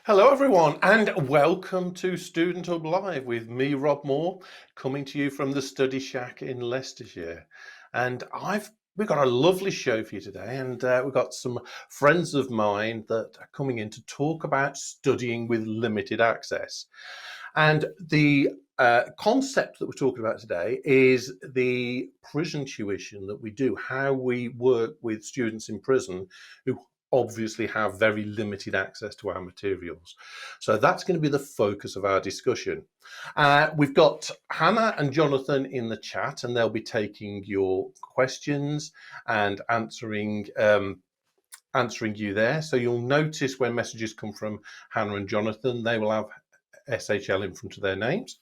Hello, everyone, and welcome to Student Hub Live with me, Rob Moore, coming to you from the Study Shack in Leicestershire. And we've got a lovely show for you today, and we've got some friends of mine that are coming in to talk about studying with limited access. And the concept that we're talking about today is the prison tuition that we do, how we work with students in prison who obviously have very limited access to our materials. So that's going to be the focus of our discussion. We've got Hannah and Jonathan in the chat, and they'll be taking your questions and answering you there. So you'll notice when messages come from Hannah and Jonathan, they will have SHL in front of their names.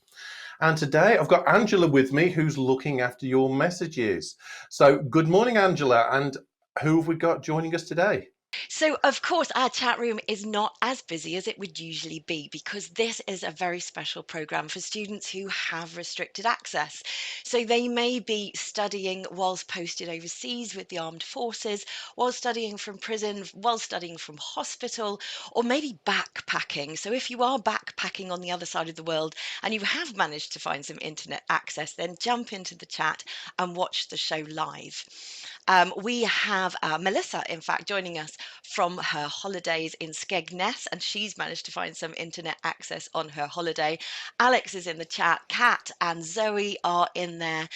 And today I've got Angela with me who's looking after your messages. So good morning, Angela. And who have we got joining us today? So, of course, our chat room is not as busy as it would usually be because this is a very special program for students who have restricted access. So, they may be studying whilst posted overseas with the armed forces, while studying from prison, while studying from hospital, or maybe backpacking. So, if you are backpacking on the other side of the world and you have managed to find some internet access, then jump into the chat and watch the show live. We have Melissa, in fact, joining us from her holidays in Skegness, and she's managed to find some internet access on her holiday. Alex is in the chat, Kat and Zoe are in there.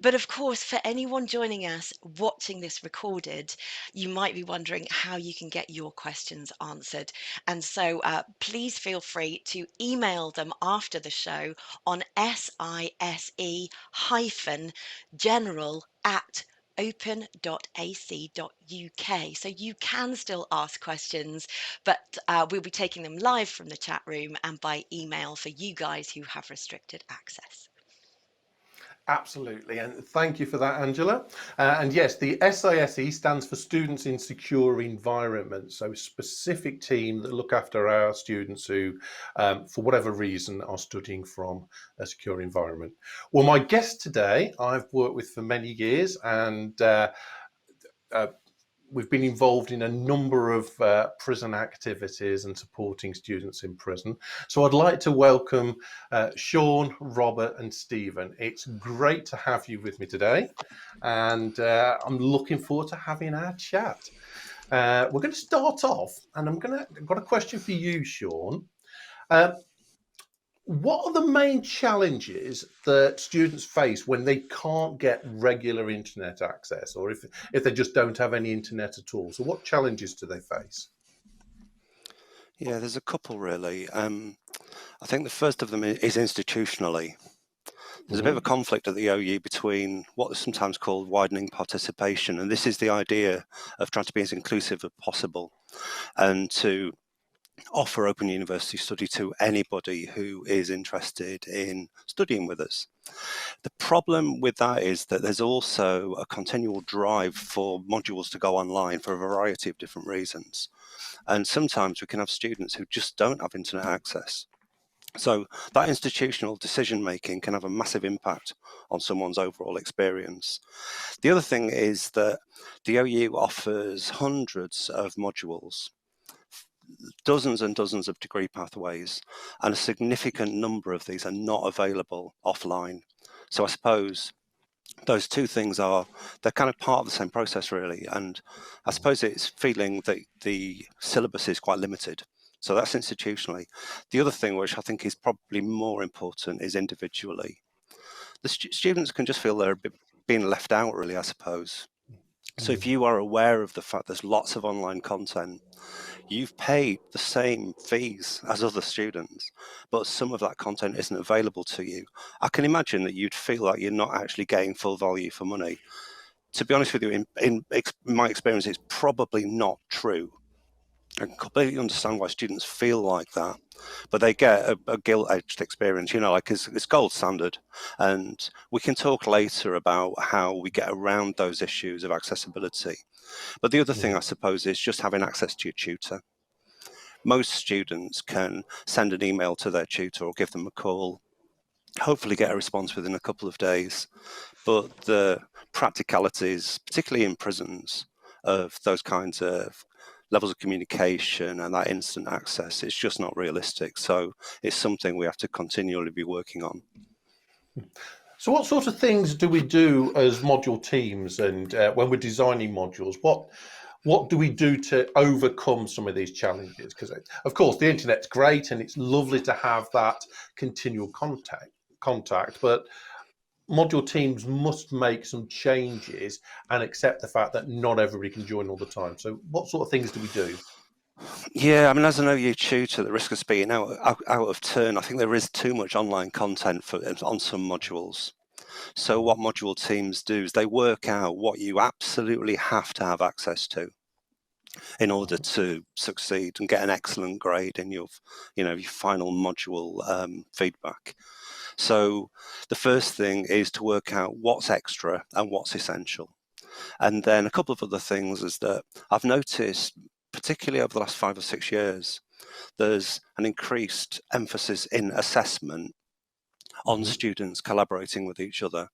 But of course, for anyone joining us watching this recorded, you might be wondering how you can get your questions answered. And so please feel free to email them after the show on sise-general@open.ac.uk. So you can still ask questions, but we'll be taking them live from the chat room and by email for you guys who have restricted access. Absolutely, and thank you for that, Angela. And yes, the SISE stands for Students in Secure Environments, so a specific team that look after our students who, for whatever reason, are studying from a secure environment. Well, my guest today, I've worked with for many years, and uh, we've been involved in a number of prison activities and supporting students in prison. So I'd like to welcome Sean, Robert and Stephen. It's great to have you with me today, and I'm looking forward to having our chat. We're going to start off, and I've got a question for you, Sean. Uh, what are the main challenges that students face when they can't get regular internet access, or if they just don't have any internet at all? So what challenges do they face? Yeah, there's a couple really. I think the first of them is institutionally. There's a bit of a Hmm. conflict at the OU between what is sometimes called widening participation, and this is the idea of trying to be as inclusive as possible and to offer open university study to anybody who is interested in studying with us. The problem with that is that there's also a continual drive for modules to go online for a variety of different reasons. And sometimes we can have students who just don't have internet access. So that institutional decision making can have a massive impact on someone's overall experience. The other thing is that the OU offers hundreds of modules, dozens and dozens of degree pathways, and a significant number of these are not available offline. So I suppose those two things they're kind of part of the same process really, and I suppose it's feeling that the syllabus is quite limited. So that's institutionally. The other thing, which I think is probably more important, is individually. The students can just feel they're a bit being left out really, I suppose. So if you are aware of the fact there's lots of online content, you've paid the same fees as other students, but some of that content isn't available to you. I can imagine that you'd feel like you're not actually getting full value for money. To be honest with you, in my experience, it's probably not true. I can completely understand why students feel like that, but they get a gilt-edged experience, like it's gold standard. And we can talk later about how we get around those issues of accessibility. But the other thing, I suppose, is just having access to your tutor. Most students can send an email to their tutor or give them a call, hopefully get a response within a couple of days. But the practicalities, particularly in prisons, of those kinds of levels of communication and that instant access, it's just not realistic. So it's something we have to continually be working on. So what sort of things do we do as module teams, and when we're designing modules, what do we do to overcome some of these challenges? Because of course the internet's great and it's lovely to have that continual contact, but module teams must make some changes and accept the fact that not everybody can join all the time. So what sort of things do we do? Yeah, I mean, as an OU tutor, the risk of being out of turn, I think there is too much online content on some modules. So what module teams do is they work out what you absolutely have to have access to in order to succeed and get an excellent grade in your final module feedback. So the first thing is to work out what's extra and what's essential. And then a couple of other things is that I've noticed, particularly over the last 5 or 6 years, there's an increased emphasis in assessment on students collaborating with each other.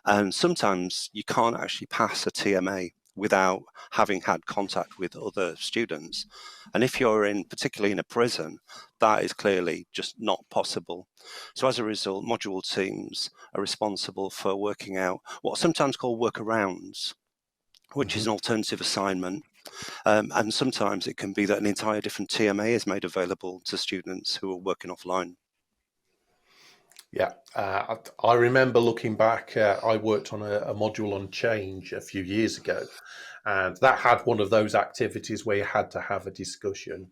And sometimes you can't actually pass a TMA without having had contact with other students. And if you're particularly in a prison, that is clearly just not possible. So as a result, module teams are responsible for working out what's sometimes called workarounds, which is an alternative assignment. And sometimes it can be that an entire different TMA is made available to students who are working offline. Yeah, I remember looking back, I worked on a module on change a few years ago, and that had one of those activities where you had to have a discussion.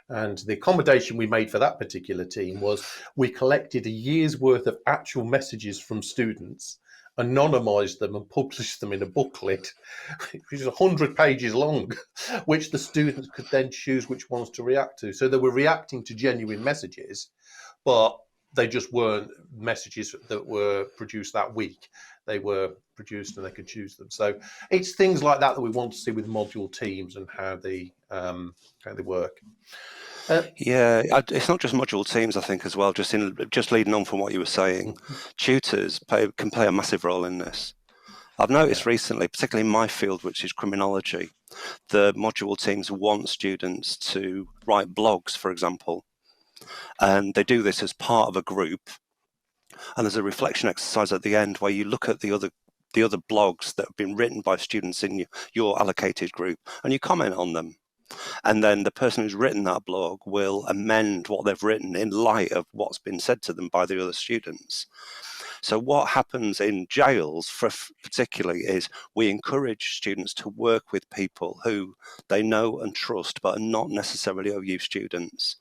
And the accommodation we made for that particular team was we collected a year's worth of actual messages from students, anonymized them and published them in a booklet, which is 100 pages long, which the students could then choose which ones to react to. So they were reacting to genuine messages, but they just weren't messages that were produced that week. They were produced and they could choose them. So it's things like that we want to see with module teams and how they work. Yeah, it's not just module teams, I think, as well. Just leading on from what you were saying, tutors can play a massive role in this. I've noticed recently, particularly in my field, which is criminology, the module teams want students to write blogs, for example, and they do this as part of a group. And there's a reflection exercise at the end where you look at the other blogs that have been written by students in your allocated group, and you comment on them. And then the person who's written that blog will amend what they've written in light of what's been said to them by the other students. So what happens in jails, particularly, is we encourage students to work with people who they know and trust, but are not necessarily OU students.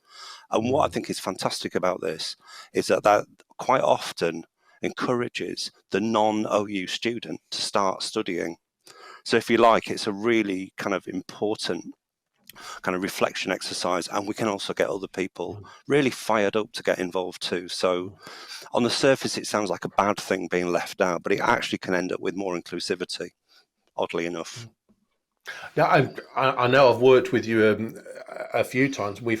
And what I think is fantastic about this is that quite often encourages the non-OU student to start studying. So if you like, it's a really kind of important kind of reflection exercise, and we can also get other people really fired up to get involved too. So on the surface it sounds like a bad thing being left out, but it actually can end up with more inclusivity, oddly enough. Yeah, I know I've worked with you a few times. We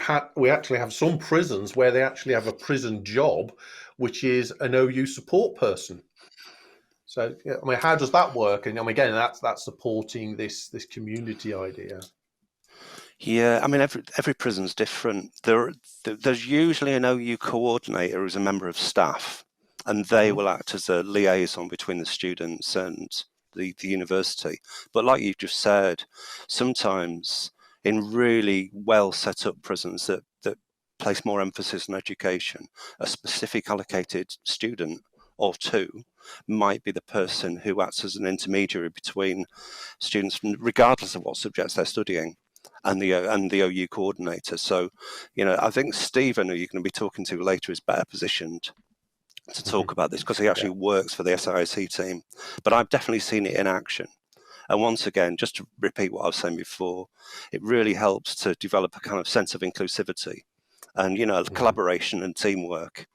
actually have some prisons where they actually have a prison job, which is an OU support person. So, yeah, I mean, how does that work? And again, that's supporting this community idea. Yeah, I mean, every prison's different. There's usually an OU coordinator who's a member of staff, and they will act as a liaison between the students and the university. But like you just said, sometimes in really well set up prisons that place more emphasis on education, a specific allocated student or two might be the person who acts as an intermediary between students, regardless of what subjects they're studying, and the OU coordinator. So, I think Stephen, who you're going to be talking to later, is better positioned to talk about this because he actually works for the SIIC team. But I've definitely seen it in action. And once again, just to repeat what I was saying before, it really helps to develop a kind of sense of inclusivity and, collaboration and teamwork.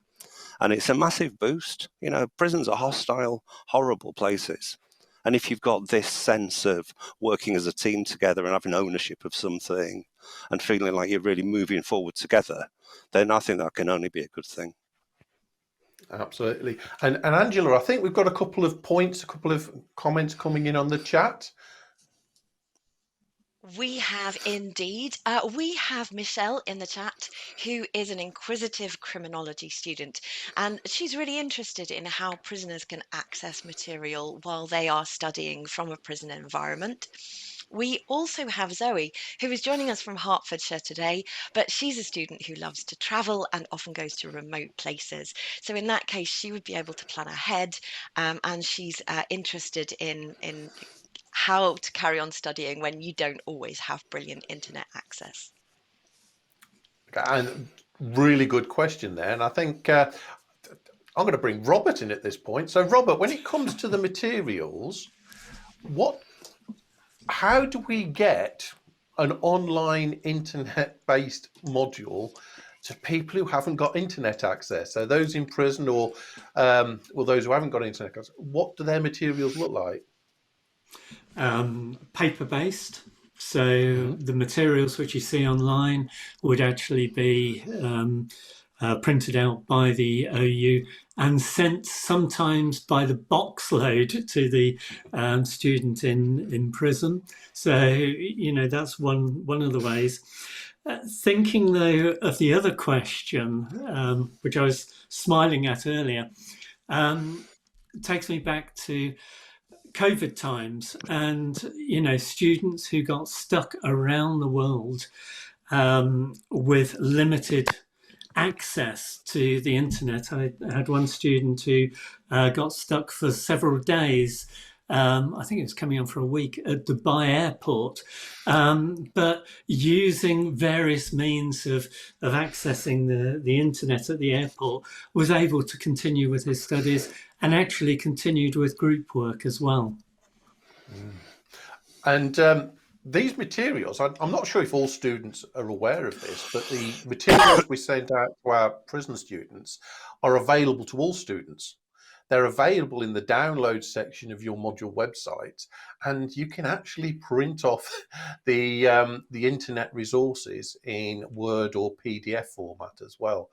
And it's a massive boost. Prisons are hostile, horrible places. And if you've got this sense of working as a team together and having ownership of something and feeling like you're really moving forward together, then I think that can only be a good thing. Absolutely. And Angela, I think we've got a couple of comments coming in on the chat. We have indeed. We have Michelle in the chat, who is an inquisitive criminology student, and she's really interested in how prisoners can access material while they are studying from a prison environment. We also have Zoe, who is joining us from Hertfordshire today, but she's a student who loves to travel and often goes to remote places. So in that case, she would be able to plan ahead, and she's interested in how to carry on studying when you don't always have brilliant internet access. And really good question there. And I think I'm going to bring Robert in at this point. So, Robert, when it comes to the materials, how do we get an online internet-based module to people who haven't got internet access? So, those in prison or those who haven't got internet access, what do their materials look like? Paper-based. So the materials which you see online would actually be printed out by the OU and sent sometimes by the box load to the student in prison. So that's one of the ways. Thinking though of the other question, which I was smiling at earlier, takes me back to COVID times and students who got stuck around the world with limited access to the internet. I had one student who got stuck for several days. I think it was coming on for a week at Dubai airport, but using various means of accessing the internet at the airport, was able to continue with his studies and actually continued with group work as well. And these materials, I'm not sure if all students are aware of this, but the materials we send out to our prison students are available to all students. They're available in the download section of your module website, and you can actually print off the internet resources in Word or PDF format as well.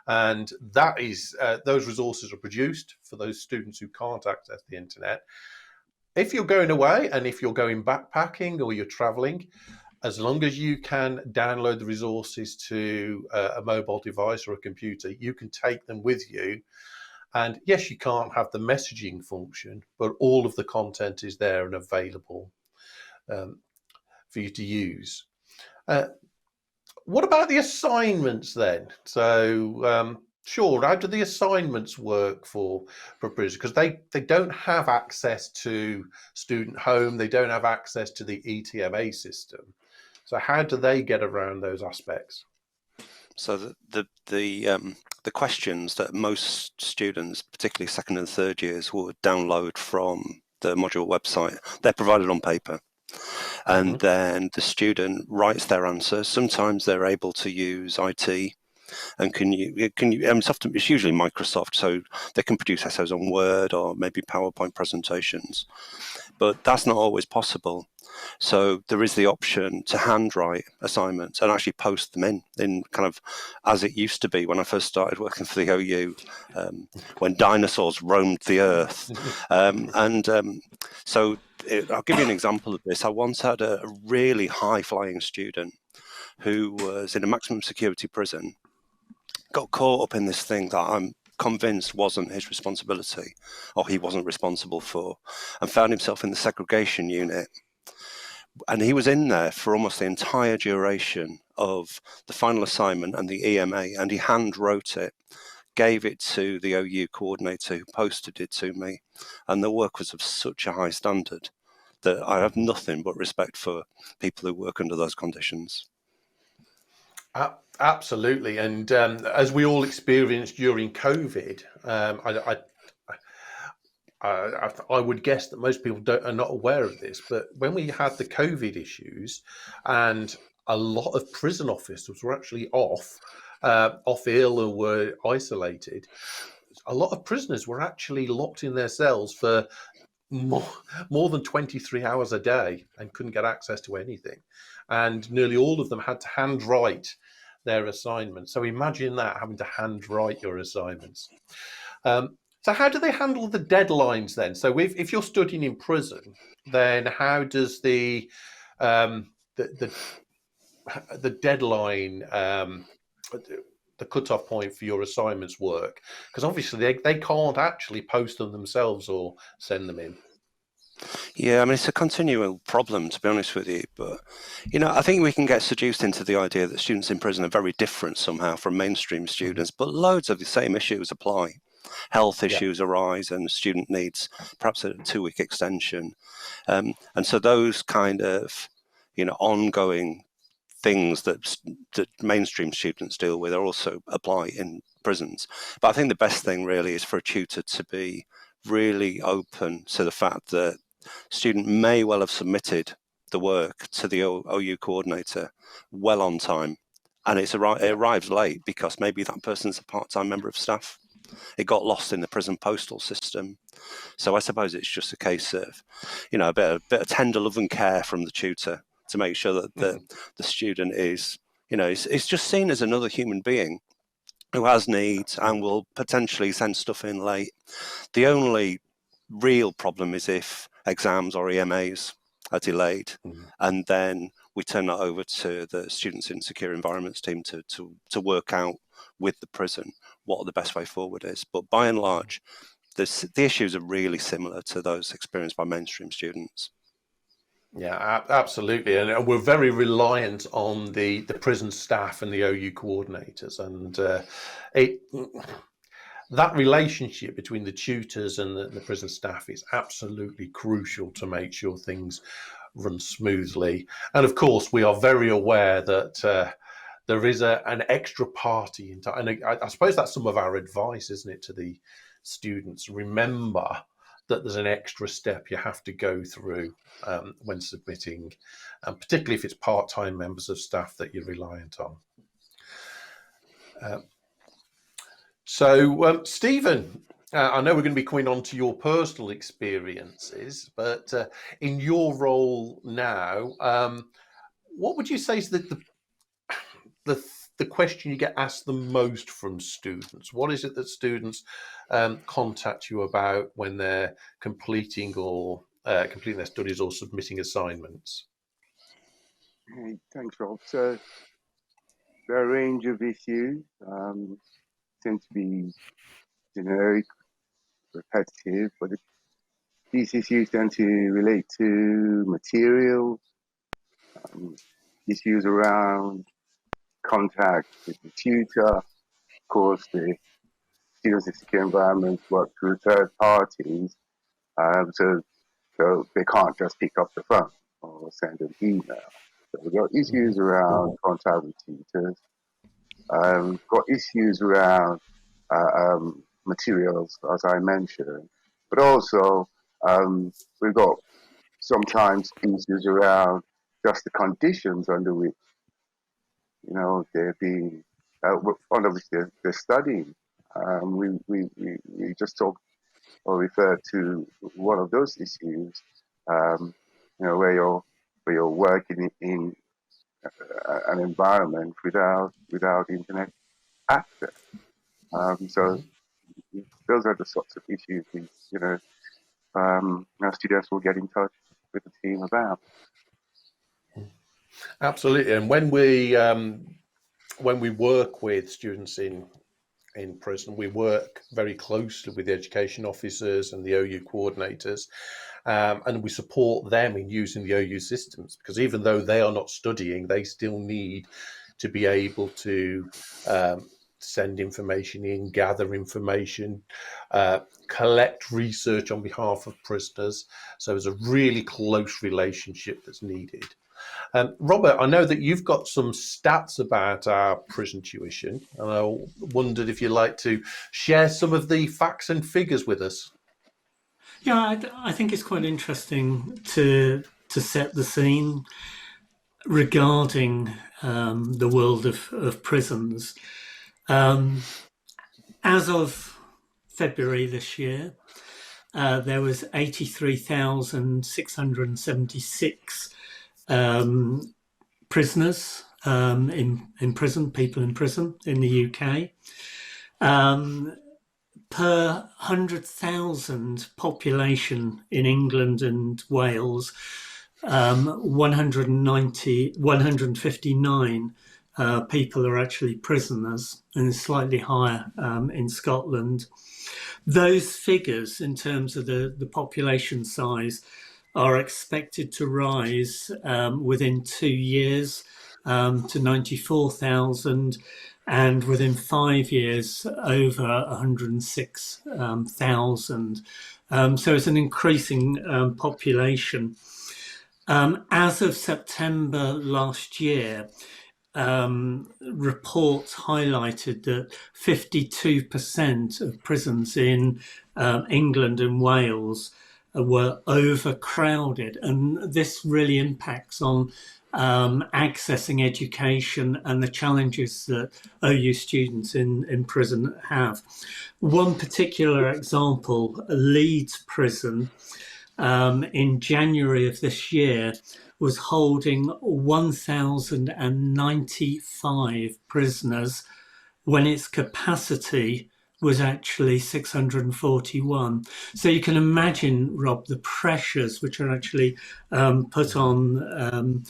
And that is those resources are produced for those students who can't access the internet. If you're going away and if you're going backpacking or you're traveling, as long as you can download the resources to a mobile device or a computer, you can take them with you. And yes, you can't have the messaging function, but all of the content is there and available for you to use. What about the assignments then? So, sure, how do the assignments work for prisoners? Because they don't have access to Student Home, they don't have access to the ETMA system. So how do they get around those aspects? So the questions that most students, particularly second and third years, would download from the module website, they're provided on paper. And then the student writes their answers. Sometimes they're able to use IT, and it's usually Microsoft, so they can produce essays on Word or maybe PowerPoint presentations, but that's not always possible. So there is the option to handwrite assignments and actually post them in kind of as it used to be when I first started working for the OU, when dinosaurs roamed the earth. So I'll give you an example of this. I once had a really high-flying student who was in a maximum security prison, got caught up in this thing that I'm convinced wasn't his responsibility, or he wasn't responsible for, and found himself in the segregation unit. And he was in there for almost the entire duration of the final assignment and the EMA, and he hand wrote it, gave it to the OU coordinator who posted it to me, and the work was of such a high standard that I have nothing but respect for people who work under those conditions. Absolutely, and as we all experienced during COVID, I would guess that most people are not aware of this, but when we had the COVID issues, and a lot of prison officers were actually off ill or were isolated, a lot of prisoners were actually locked in their cells for more than 23 hours a day and couldn't get access to anything. And nearly all of them had to handwrite their assignments. So imagine that, having to handwrite your assignments. So how do they handle the deadlines then? So if you're studying in prison, then how does the the deadline, the cut-off point for your assignments work? Because obviously they can't actually post them themselves or send them in. Yeah, I mean, it's a continual problem, to be honest with you. But, I think we can get seduced into the idea that students in prison are very different somehow from mainstream students, but loads of the same issues apply. Health issues arise and the student needs perhaps a 2-week extension. And so those kind of, ongoing things that mainstream students deal with are also apply in prisons. But I think the best thing really is for a tutor to be really open to the fact that student may well have submitted the work to the OU coordinator well on time, and it arrives late because maybe that person's a part-time member of staff. It got lost in the prison postal system. So I suppose it's just a case of, a bit of tender love and care from the tutor to make sure that the student is, is just seen as another human being who has needs and will potentially send stuff in late. The only real problem is if exams or EMAs are delayed, and then we turn that over to the Students in Secure Environments team to work out with the prison what the best way forward is. But by and large, the issues are really similar to those experienced by mainstream students. Yeah, absolutely. And we're very reliant on the prison staff and the OU coordinators. And that relationship between the tutors and the prison staff is absolutely crucial to make sure things run smoothly. And of course, we are very aware that there is an extra party. And I suppose that's some of our advice, isn't it, to the students? Remember that there's an extra step you have to go through when submitting, particularly if it's part-time members of staff that you're reliant on. So, Stephen, I know we're going to be coming on to your personal experiences, but in your role now, what would you say is the question you get asked the most from students? What is it that students contact you about when they're completing their studies or submitting assignments? Hey, thanks, Rob. So there are a range of issues, tend to be generic, repetitive, but these issues tend to relate to materials, issues around contact with the tutor. Of course, the students in secure environments work through third parties, so they can't just pick up the phone or send an email. So we've got issues around contact with tutors. Got issues around materials, as I mentioned, but also we've got sometimes issues around just the conditions under which they're being under which they're studying. We just talked or referred to one of those issues, where you're working in an environment without internet access. So those are the sorts of issues our students will get in touch with the team about. Absolutely. And when we work with students in prison, we work very closely with the education officers and the OU coordinators, and we support them in using the OU systems, because even though they are not studying, they still need to be able to send information in, gather information, collect research on behalf of prisoners. So there's a really close relationship that's needed. Robert, I know that you've got some stats about our prison tuition, and I wondered if you'd like to share some of the facts and figures with us. Yeah, I think it's quite interesting to set the scene regarding the world of prisons. As of February this year, there was 83,676 prisoners in prison, people in prison in the UK. Per 100,000 population in England and Wales, 159 people are actually prisoners, and it's slightly higher in Scotland. Those figures, in terms of the population size, are expected to rise within 2 years to 94,000, and within 5 years over 106,000. So it's an increasing population. As of September last year, reports highlighted that 52% of prisons in England and Wales were overcrowded, and this really impacts on accessing education and the challenges that OU students in prison have. One particular example, Leeds Prison, in January of this year, was holding 1,095 prisoners when its capacity was actually 641. So you can imagine, Rob, the pressures which are actually put on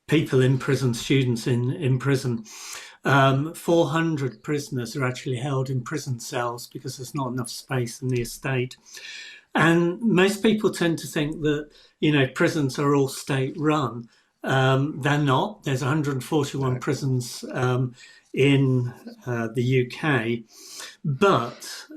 people in prison, students in prison. 400 prisoners are actually held in prison cells because there's not enough space in the estate. And most people tend to think that, prisons are all state-run. They're not. There's 141 prisons in the UK. But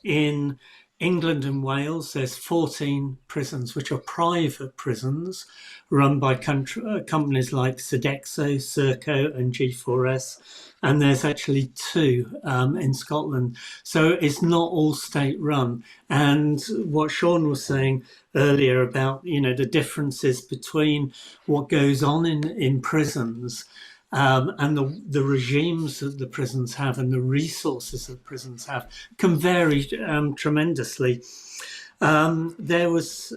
in England and Wales, there's 14 prisons which are private prisons run by companies like Sodexo, Serco and G4S. And there's actually 2 in Scotland. So it's not all state-run. And what Sean was saying earlier about, the differences between what goes on in prisons and the regimes that the prisons have and the resources that prisons have can vary tremendously. There was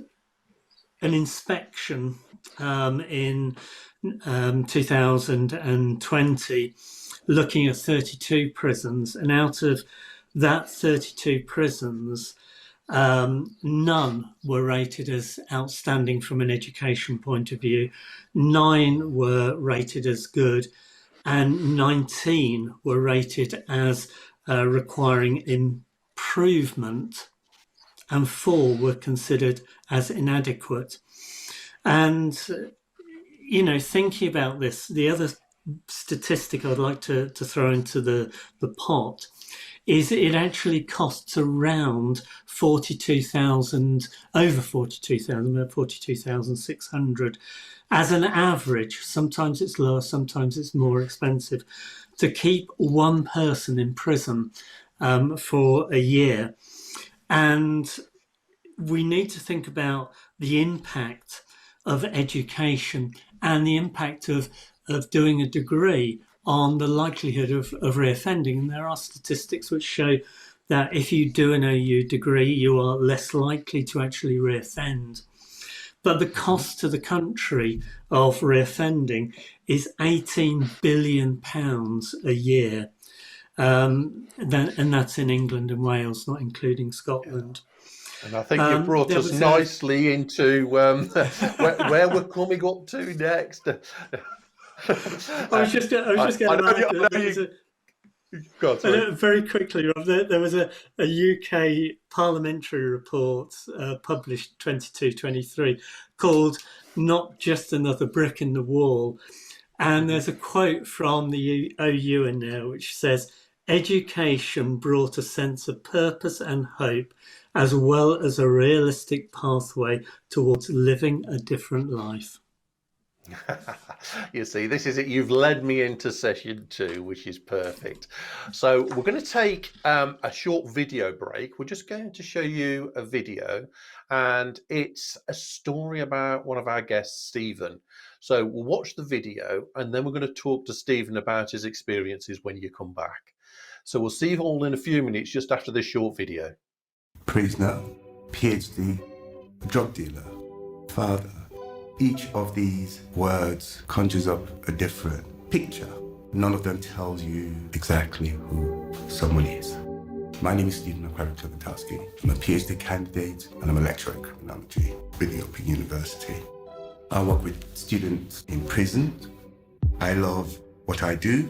an inspection in 2020 looking at 32 prisons, and out of that 32 prisons, none were rated as outstanding from an education point of view, 9 were rated as good, and 19 were rated as requiring improvement, and 4 were considered as inadequate. And, thinking about this, the other statistic I'd like to throw into the pot is it actually costs around 42,000, over 42,000, about 42,600 as an average. Sometimes it's lower, sometimes it's more expensive, to keep one person in prison for a year. And we need to think about the impact of education and the impact of doing a degree on the likelihood of reoffending. And there are statistics which show that if you do an OU degree, you are less likely to actually reoffend. But the cost to the country of reoffending is £18 billion a year. And that's in England and Wales, not including Scotland. And I think you brought us nicely into where we're coming up to next. I was just going to add very quickly, Rob, there was a UK parliamentary report published 22-23 called "Not Just Another Brick in the Wall," and there's a quote from the OU in there which says, "Education brought a sense of purpose and hope, as well as a realistic pathway towards living a different life." You see, this is it. You've led me into session 2, which is perfect. So we're going to take a short video break. We're just going to show you a video, and it's a story about one of our guests, Stephen. So we'll watch the video, and then we're going to talk to Stephen about his experiences when you come back. So we'll see you all in a few minutes, just after this short video. Prisoner, PhD, drug dealer, father. Each of these words conjures up a different picture. None of them tells you exactly who someone is. My name is Stephen Aquarius-Lewandowski. I'm a PhD candidate and I'm a lecturer in criminology with the Open University. I work with students in prison. I love what I do.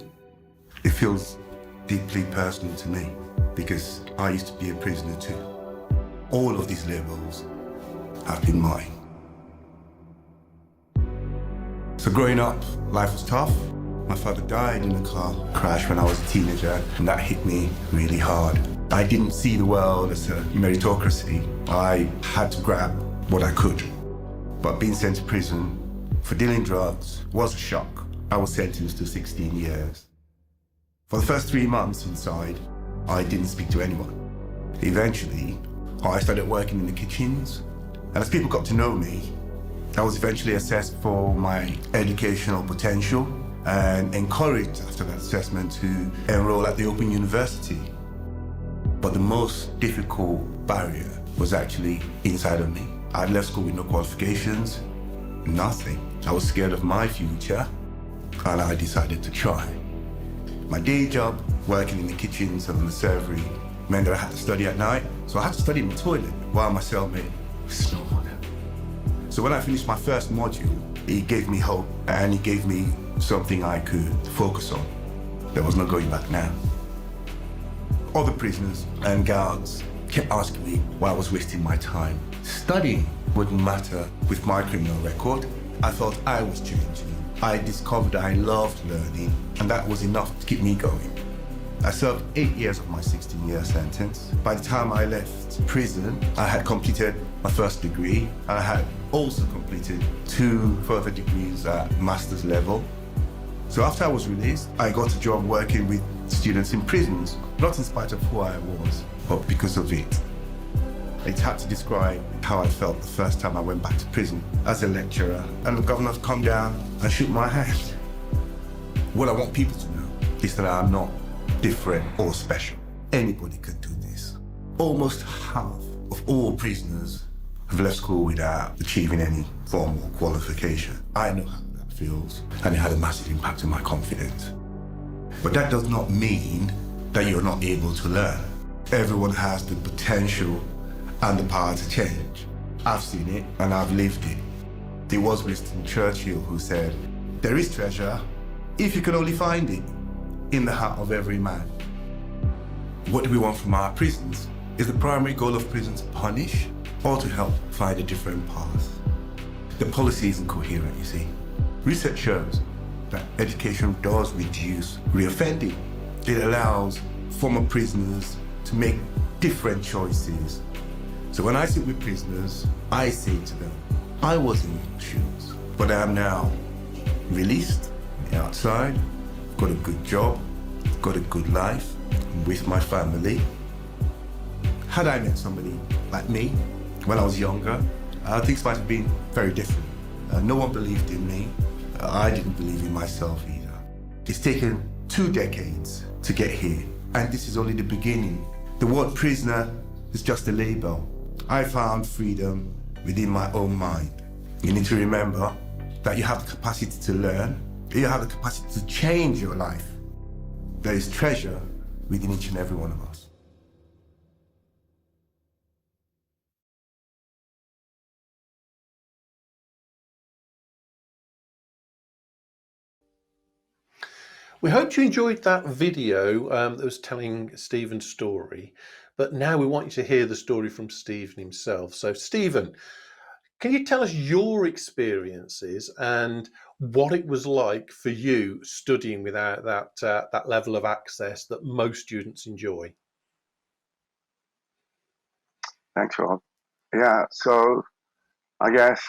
It feels deeply personal to me because I used to be a prisoner too. All of these labels have been mine. So growing up, life was tough. My father died in a car crash when I was a teenager, and that hit me really hard. I didn't see the world as a meritocracy. I had to grab what I could. But being sent to prison for dealing drugs was a shock. I was sentenced to 16 years. For the first 3 months inside, I didn't speak to anyone. Eventually, I started working in the kitchens, and as people got to know me, I was eventually assessed for my educational potential and encouraged after that assessment to enroll at the Open University. But the most difficult barrier was actually inside of me. I'd left school with no qualifications, nothing. I was scared of my future, and I decided to try. My day job, working in the kitchens and the servery, meant that I had to study at night, so I had to study in the toilet while my cellmate snored. So when I finished my first module, it gave me hope and it gave me something I could focus on. There was no going back now. Other prisoners and guards kept asking me why I was wasting my time. Studying wouldn't matter with my criminal record. I thought I was changing. I discovered I loved learning, and that was enough to keep me going. I served 8 years of my 16-year sentence. By the time I left prison, I had completed my first degree. I had also completed 2 further degrees at master's level. So after I was released, I got a job working with students in prisons, not in spite of who I was, but because of it. It's hard to describe how I felt the first time I went back to prison as a lecturer, and the governor come down and shook my hand. What I want people to know is that I'm not different or special. Anybody can do this. Almost half of all prisoners have left school without achieving any formal qualification. I know how that feels, and it had a massive impact on my confidence. But that does not mean that you're not able to learn. Everyone has the potential and the power to change. I've seen it and I've lived it. It was Winston Churchill who said, "There is treasure if you can only find it in the heart of every man." What do we want from our prisons? Is the primary goal of prisons to punish or to help find a different path? The policy isn't coherent, you see. Research shows that education does reduce reoffending. It allows former prisoners to make different choices. So when I sit with prisoners, I say to them, I was in your shoes, but I am now released, outside, got a good job, got a good life, I'm with my family. Had I met somebody like me when I was younger, things might have been very different. No one believed in me. I didn't believe in myself either. It's taken 2 decades to get here, and this is only the beginning. The word prisoner is just a label. I found freedom within my own mind. You need to remember that you have the capacity to learn, you have the capacity to change your life. There is treasure within each and every one of us. We hope you enjoyed that video that was telling Stephen's story, but now we want you to hear the story from Stephen himself. So Stephen, can you tell us your experiences and what it was like for you studying without that level of access that most students enjoy? Thanks, Rob. Yeah, so I guess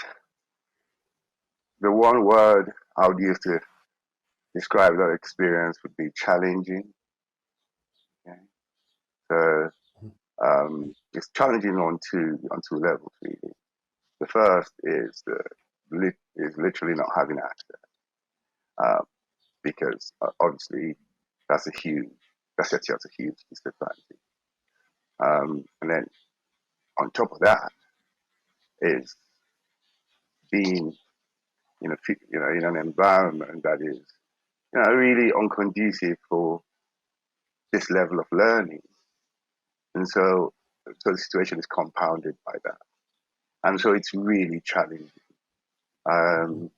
the one word I would use to describe that experience would be challenging. Okay? So it's challenging on two levels, really. The first is literally not having access, uh, because obviously that's that sets you up a huge disadvantage. And then on top of that is being in an environment that is really unconducive for this level of learning. And so the situation is compounded by that. And so it's really challenging. And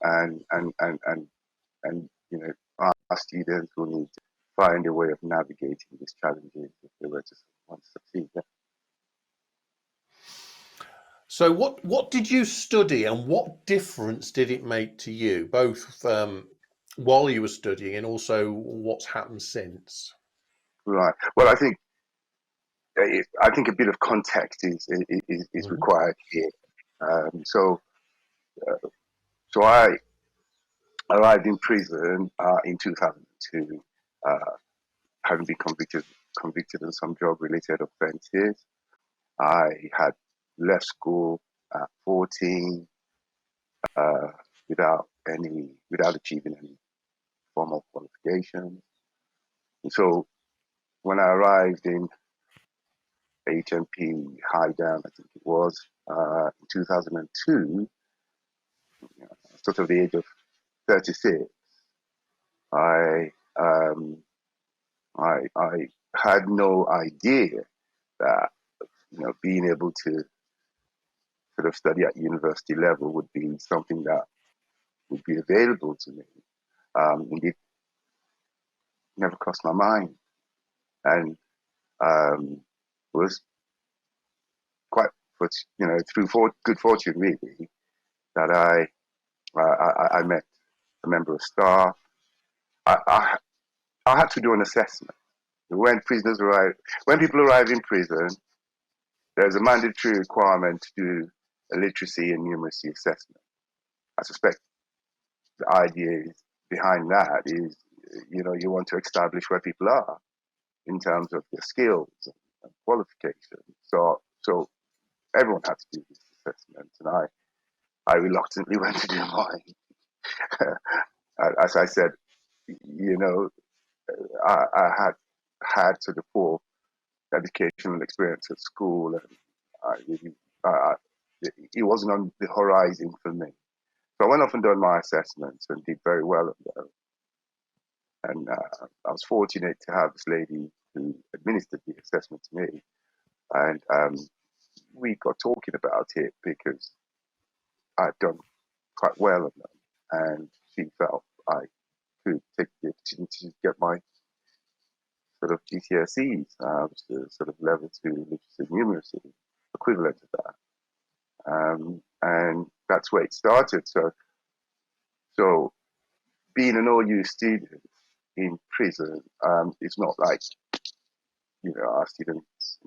you know, our students will need to find a way of navigating these challenges if they were to want to succeed. Yeah. So what did you study, and what difference did it make to you, both while you were studying and also what's happened since? Right. Well, I think a bit of context is Hmm. required here. So I arrived in prison in 2002, having been convicted of some drug-related offences. I had left school at 14 uh, without achieving any formal qualification. And so when I arrived in HMP High Down, I think it was, in 2002, sort of the age of 36, I um, I had no idea that being able to sort of study at university level would be something that would be available to me. Indeed, never crossed my mind, and was quite, through good fortune really, that I met a member of staff. I I had to do an assessment. When people arrive in prison, there's a mandatory requirement to do a literacy and numeracy assessment. I suspect the idea behind that is, you want to establish where people are in terms of their skills and qualifications. So everyone had to do this assessment, and I reluctantly went to do mine. As I said, you know, I had sort of poor educational experience at school, and it wasn't on the horizon for me. So I went off and done my assessments and did very well at them. And I was fortunate to have this lady who administered the assessment to me, and we got talking about it because I'd done quite well at them, and she felt I could take the opportunity to get my sort of GCSEs, which is the sort of level 2 literacy and numeracy equivalent of that. And that's where it started. So being an OU student in prison, it's not like, our students,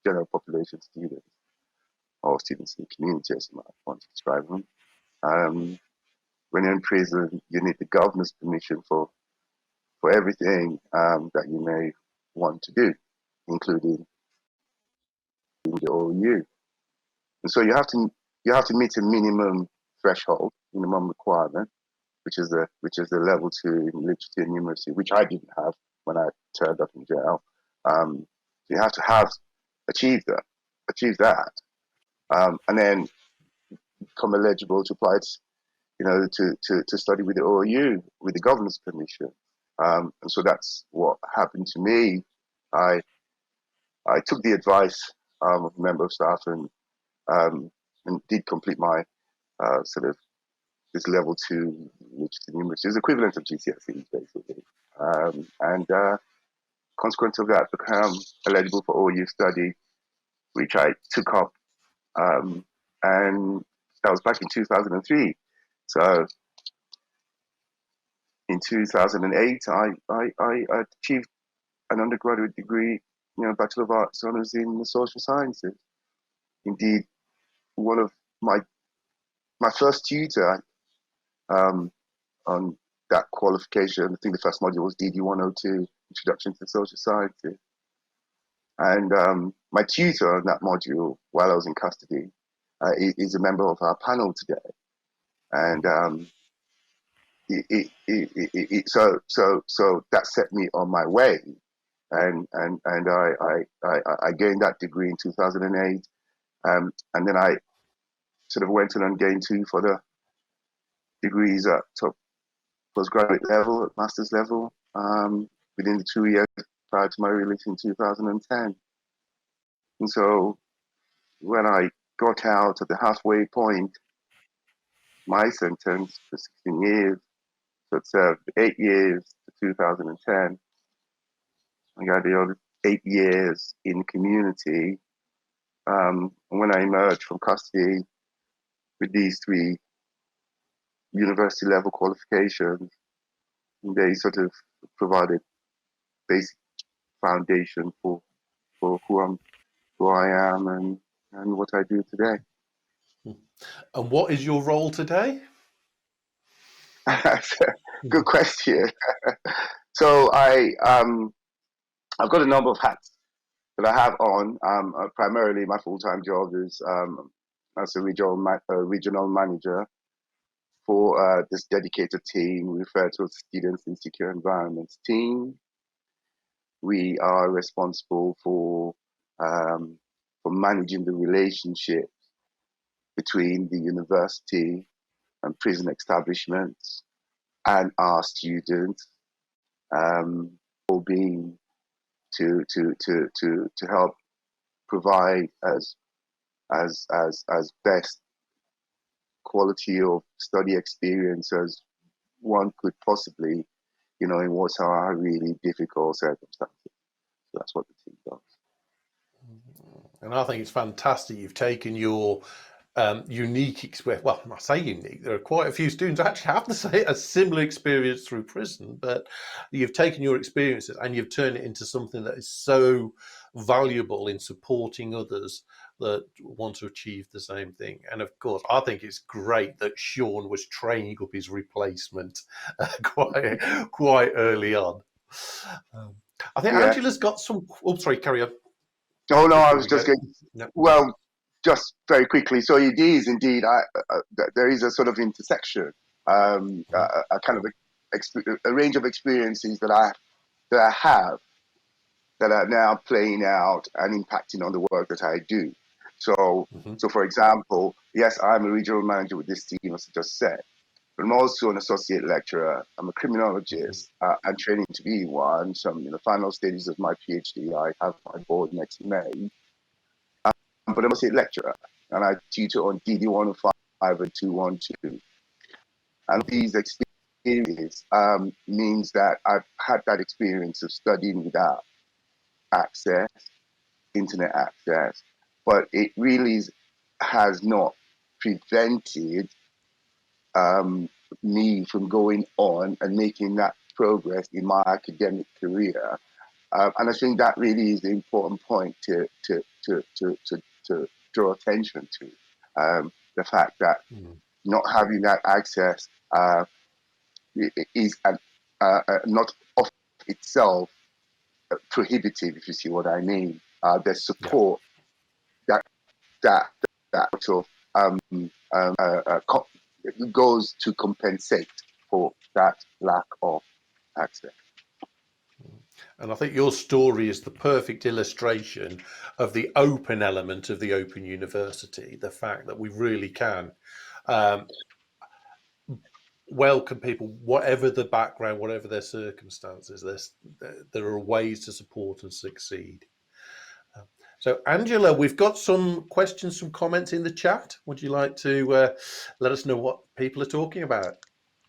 general population students, or students in the community, as you might want to describe them. When you're in prison, you need the governor's permission for everything that you may want to do, including in the OU. And so you have to meet a minimum threshold, minimum requirement, which is the level 2 in literacy and numeracy, which I didn't have when I turned up in jail. So you have to achieve that, and then become eligible to apply to study with the OU with the governor's permission. And so that's what happened to me. I took the advice of a member of staff and did complete my sort of this level 2 literacy numeracy. It's equivalent of GCSEs basically, and consequence of that became eligible for OU study, which I took up, and that was back in 2003. So in 2008, I achieved an undergraduate degree, Bachelor of Arts honors in the social sciences. Indeed, one of my first tutor on that qualification, I think the first module was DD 102, Introduction to Social Sciences. And my tutor on that module, while I was in custody, is a member of our panel today. And so that set me on my way, and I gained that degree in 2008, and then I sort of went on and gained 2 further degrees at top postgraduate level, at master's level, within the 2 years prior to my release in 2010. And so when I got out at the halfway point, my sentence for 16 years, so it served 8 years to 2010. I got the other 8 years in community. And when I emerged from custody with these 3 university level qualifications, they sort of provided basic foundation for who I am and what I do today. And what is your role today? That's a good question. So I've got a number of hats that I have on. Primarily, my full-time job is as a regional manager for this dedicated team we refer to as Students in Secure Environments team. We are responsible for managing the relationship between the university and prison establishments and our students, all being to help provide as best quality of study experience as one could possibly, in what are really difficult circumstances. So that's what the team does. And I think it's fantastic you've taken your unique experience. Well, I say unique. There are quite a few students who actually have to say a similar experience through prison, but you've taken your experiences and you've turned it into something that is so valuable in supporting others that want to achieve the same thing. And of course, I think it's great that Sean was training up his replacement quite early on. I think Yeah. Angela's got some. Oh, sorry, carry on. Oh no, I Before was we just go. going. No. Well, just very quickly. So it is indeed. There is a sort of intersection, a kind of a range of experiences that I have that are now playing out and impacting on the work that I do. So, so for example, yes, I'm a regional manager with this team, as I just said, but I'm also an associate lecturer. I'm a criminologist. I'm training to be one. So I'm in the final stages of my PhD. I have my board next May. But I'm a lecturer, and I tutor on DD 105 and 212. And these experiences means that I've had that experience of studying without access, internet access, but it really has not prevented me from going on and making that progress in my academic career. And I think that really is the important point to draw attention to. The fact that not having that access is not of itself prohibitive, if you see what I mean. There's support that sort of goes to compensate for that lack of access. And I think your story is the perfect illustration of the open element of the Open University, the fact that we really can welcome people, whatever the background, whatever their circumstances, there are ways to support and succeed. So, Angela, we've got some questions, some comments in the chat. Would you like to let us know what people are talking about?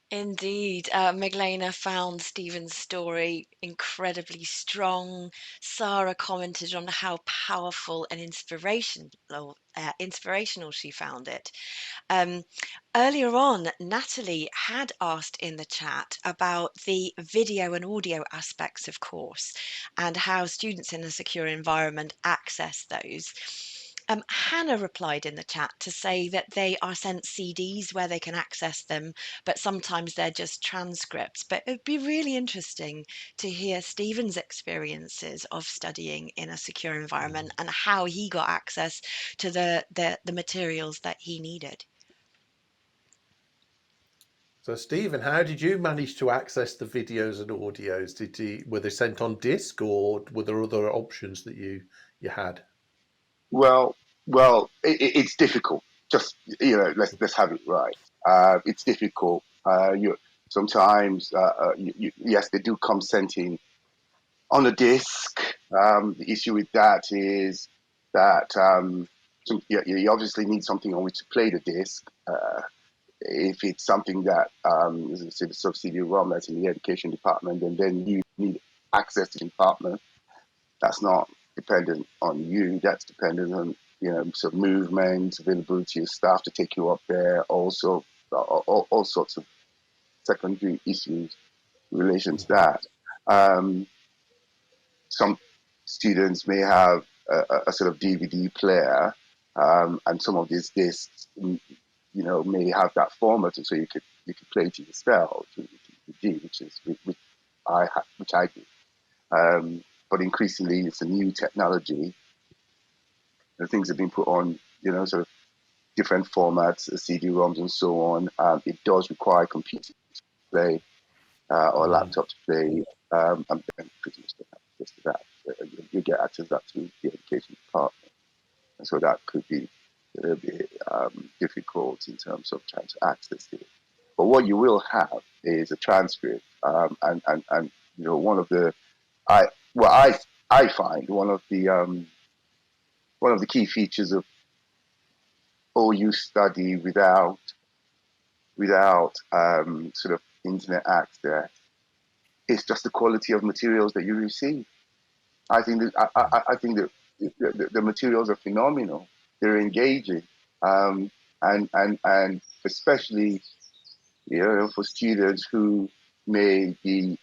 Indeed. Magdalena found Stephen's story incredibly strong. Sarah commented on how powerful and inspirational she found it. Earlier on, Natalie had asked in the chat about the video and audio aspects of course and how students in a secure environment access those. Hannah replied in the chat to say that they are sent CDs where they can access them, but sometimes they're just transcripts. But it'd be really interesting to hear Stephen's experiences of studying in a secure environment and how he got access to the materials that he needed. So, Stephen, how did you manage to access the videos and audios? Were they sent on disc, or were there other options that you had? Well, it's difficult. Just let's have it right. It's difficult. Sometimes, yes, they do come sent in on a disc. The issue with that is that you obviously need something on which to play the disc. If it's something that is a subsidiary ROM that's in the education department, and then you need access to the department. That's not dependent on you. That's dependent on some movement, availability of staff to take you up there. Also, all sorts of secondary issues in relation to that. Some students may have a sort of DVD player, and some of these discs, may have that format, so you could play to yourself, to DVD, which I do. But increasingly, it's a new technology. The things have been put on, sort of different formats, CD-ROMs and so on. It does require a computer to play or a laptop to play, and then pretty much get access to that. You get access to that through the education department. And so that could be a little bit difficult in terms of trying to access it. But what you will have is a transcript, and one of the I find one of the key features of OU study without sort of internet access is just the quality of materials that you receive. I think that the materials are phenomenal. They're engaging, and especially for students who may be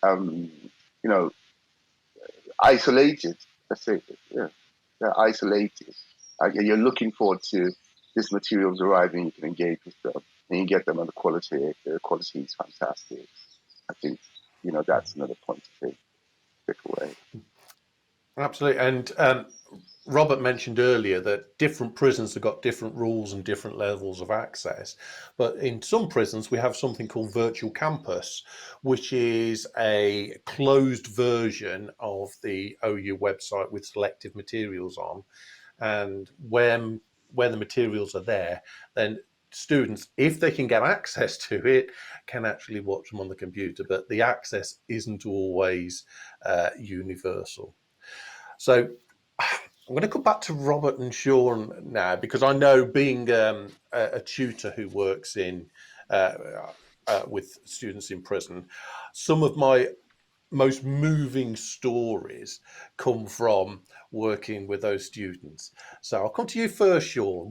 isolated. Let's say, they're isolated. You're looking forward to this materials arriving. You can engage with them, and you get them, and the quality is fantastic. I think that's another point to take away. Absolutely. And Robert mentioned earlier that different prisons have got different rules and different levels of access. But in some prisons, we have something called Virtual Campus, which is a closed version of the OU website with selective materials on. And when the materials are there, then students, if they can get access to it, can actually watch them on the computer. But the access isn't always universal. So I'm going to come back to Robert and Sean now, because I know, being a tutor who works in with students in prison, some of my most moving stories come from working with those students. So I'll come to you first, Sean.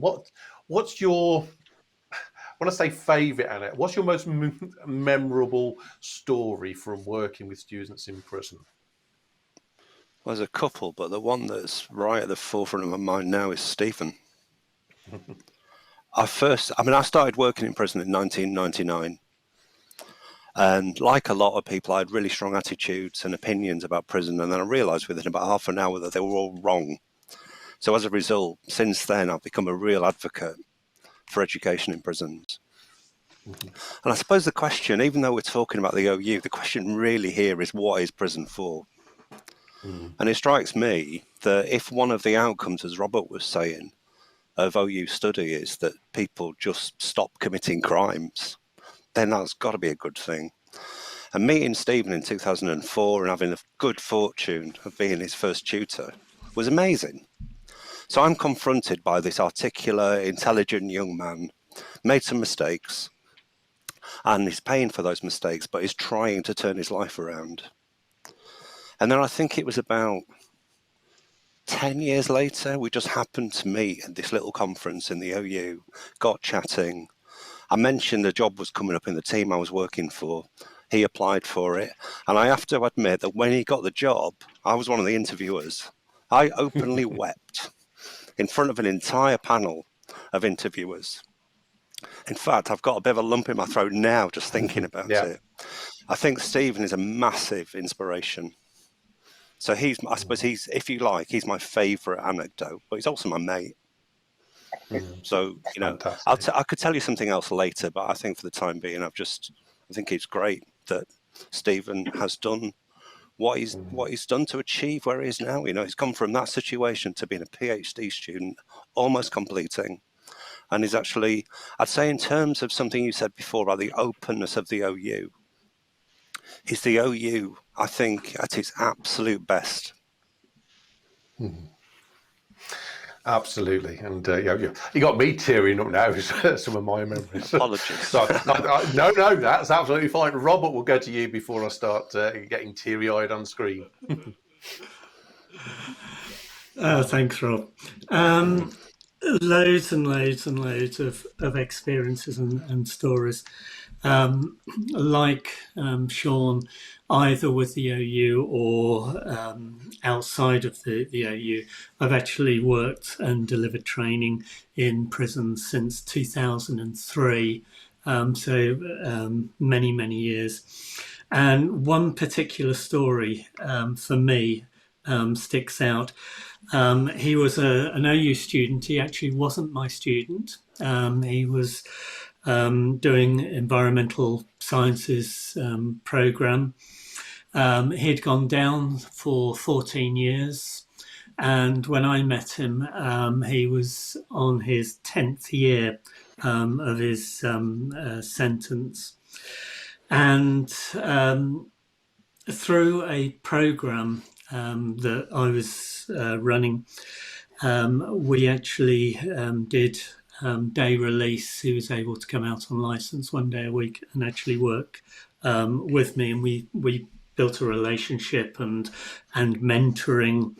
What's your, when I say favourite, Anna, what's your most memorable story from working with students in prison? Well, there's a couple, but the one that's right at the forefront of my mind now is Stephen. I started working in prison in 1999. And like a lot of people, I had really strong attitudes and opinions about prison. And then I realised within about half an hour that they were all wrong. So as a result, since then, I've become a real advocate for education in prisons. Mm-hmm. And I suppose the question, even though we're talking about the OU, the question really here is, what is prison for? And it strikes me that if one of the outcomes, as Robert was saying, of OU study is that people just stop committing crimes, then that's got to be a good thing. And meeting Stephen in 2004 and having the good fortune of being his first tutor was amazing. So I'm confronted by this articulate, intelligent young man, made some mistakes, and he's paying for those mistakes, but he's trying to turn his life around. And then I think it was about 10 years later, we just happened to meet at this little conference in the OU, got chatting. I mentioned a job was coming up in the team I was working for. He applied for it. And I have to admit that when he got the job, I was one of the interviewers. I openly wept in front of an entire panel of interviewers. In fact, I've got a bit of a lump in my throat now just thinking about it. I think Stephen is a massive inspiration. So I suppose he's, if you like, he's my favourite anecdote, but he's also my mate. So, I could tell you something else later, but I think for the time being, I think it's great that Stephen has done what he's done to achieve where he is now. He's come from that situation to being a PhD student, almost completing. And he's actually, I'd say, in terms of something you said before about the openness of the OU, is the OU, I think, at its absolute best. Absolutely, and you got me tearing up now with some of my memories. Apologies. So, no, that's absolutely fine. Robert, we'll go to you before I start getting teary-eyed on screen. Thanks, Rob. Loads and loads and loads of experiences and stories. Like Sean, either with the OU or outside of the OU, I've actually worked and delivered training in prisons since 2003. Many, many years. And one particular story for me sticks out. He was an OU student. He actually wasn't my student. He was doing environmental sciences program. He'd gone down for 14 years. And when I met him, he was on his 10th year of his sentence. And through a program that I was running, we actually did day release. He was able to come out on license 1 day a week and actually work with me, and we built a relationship and mentoring.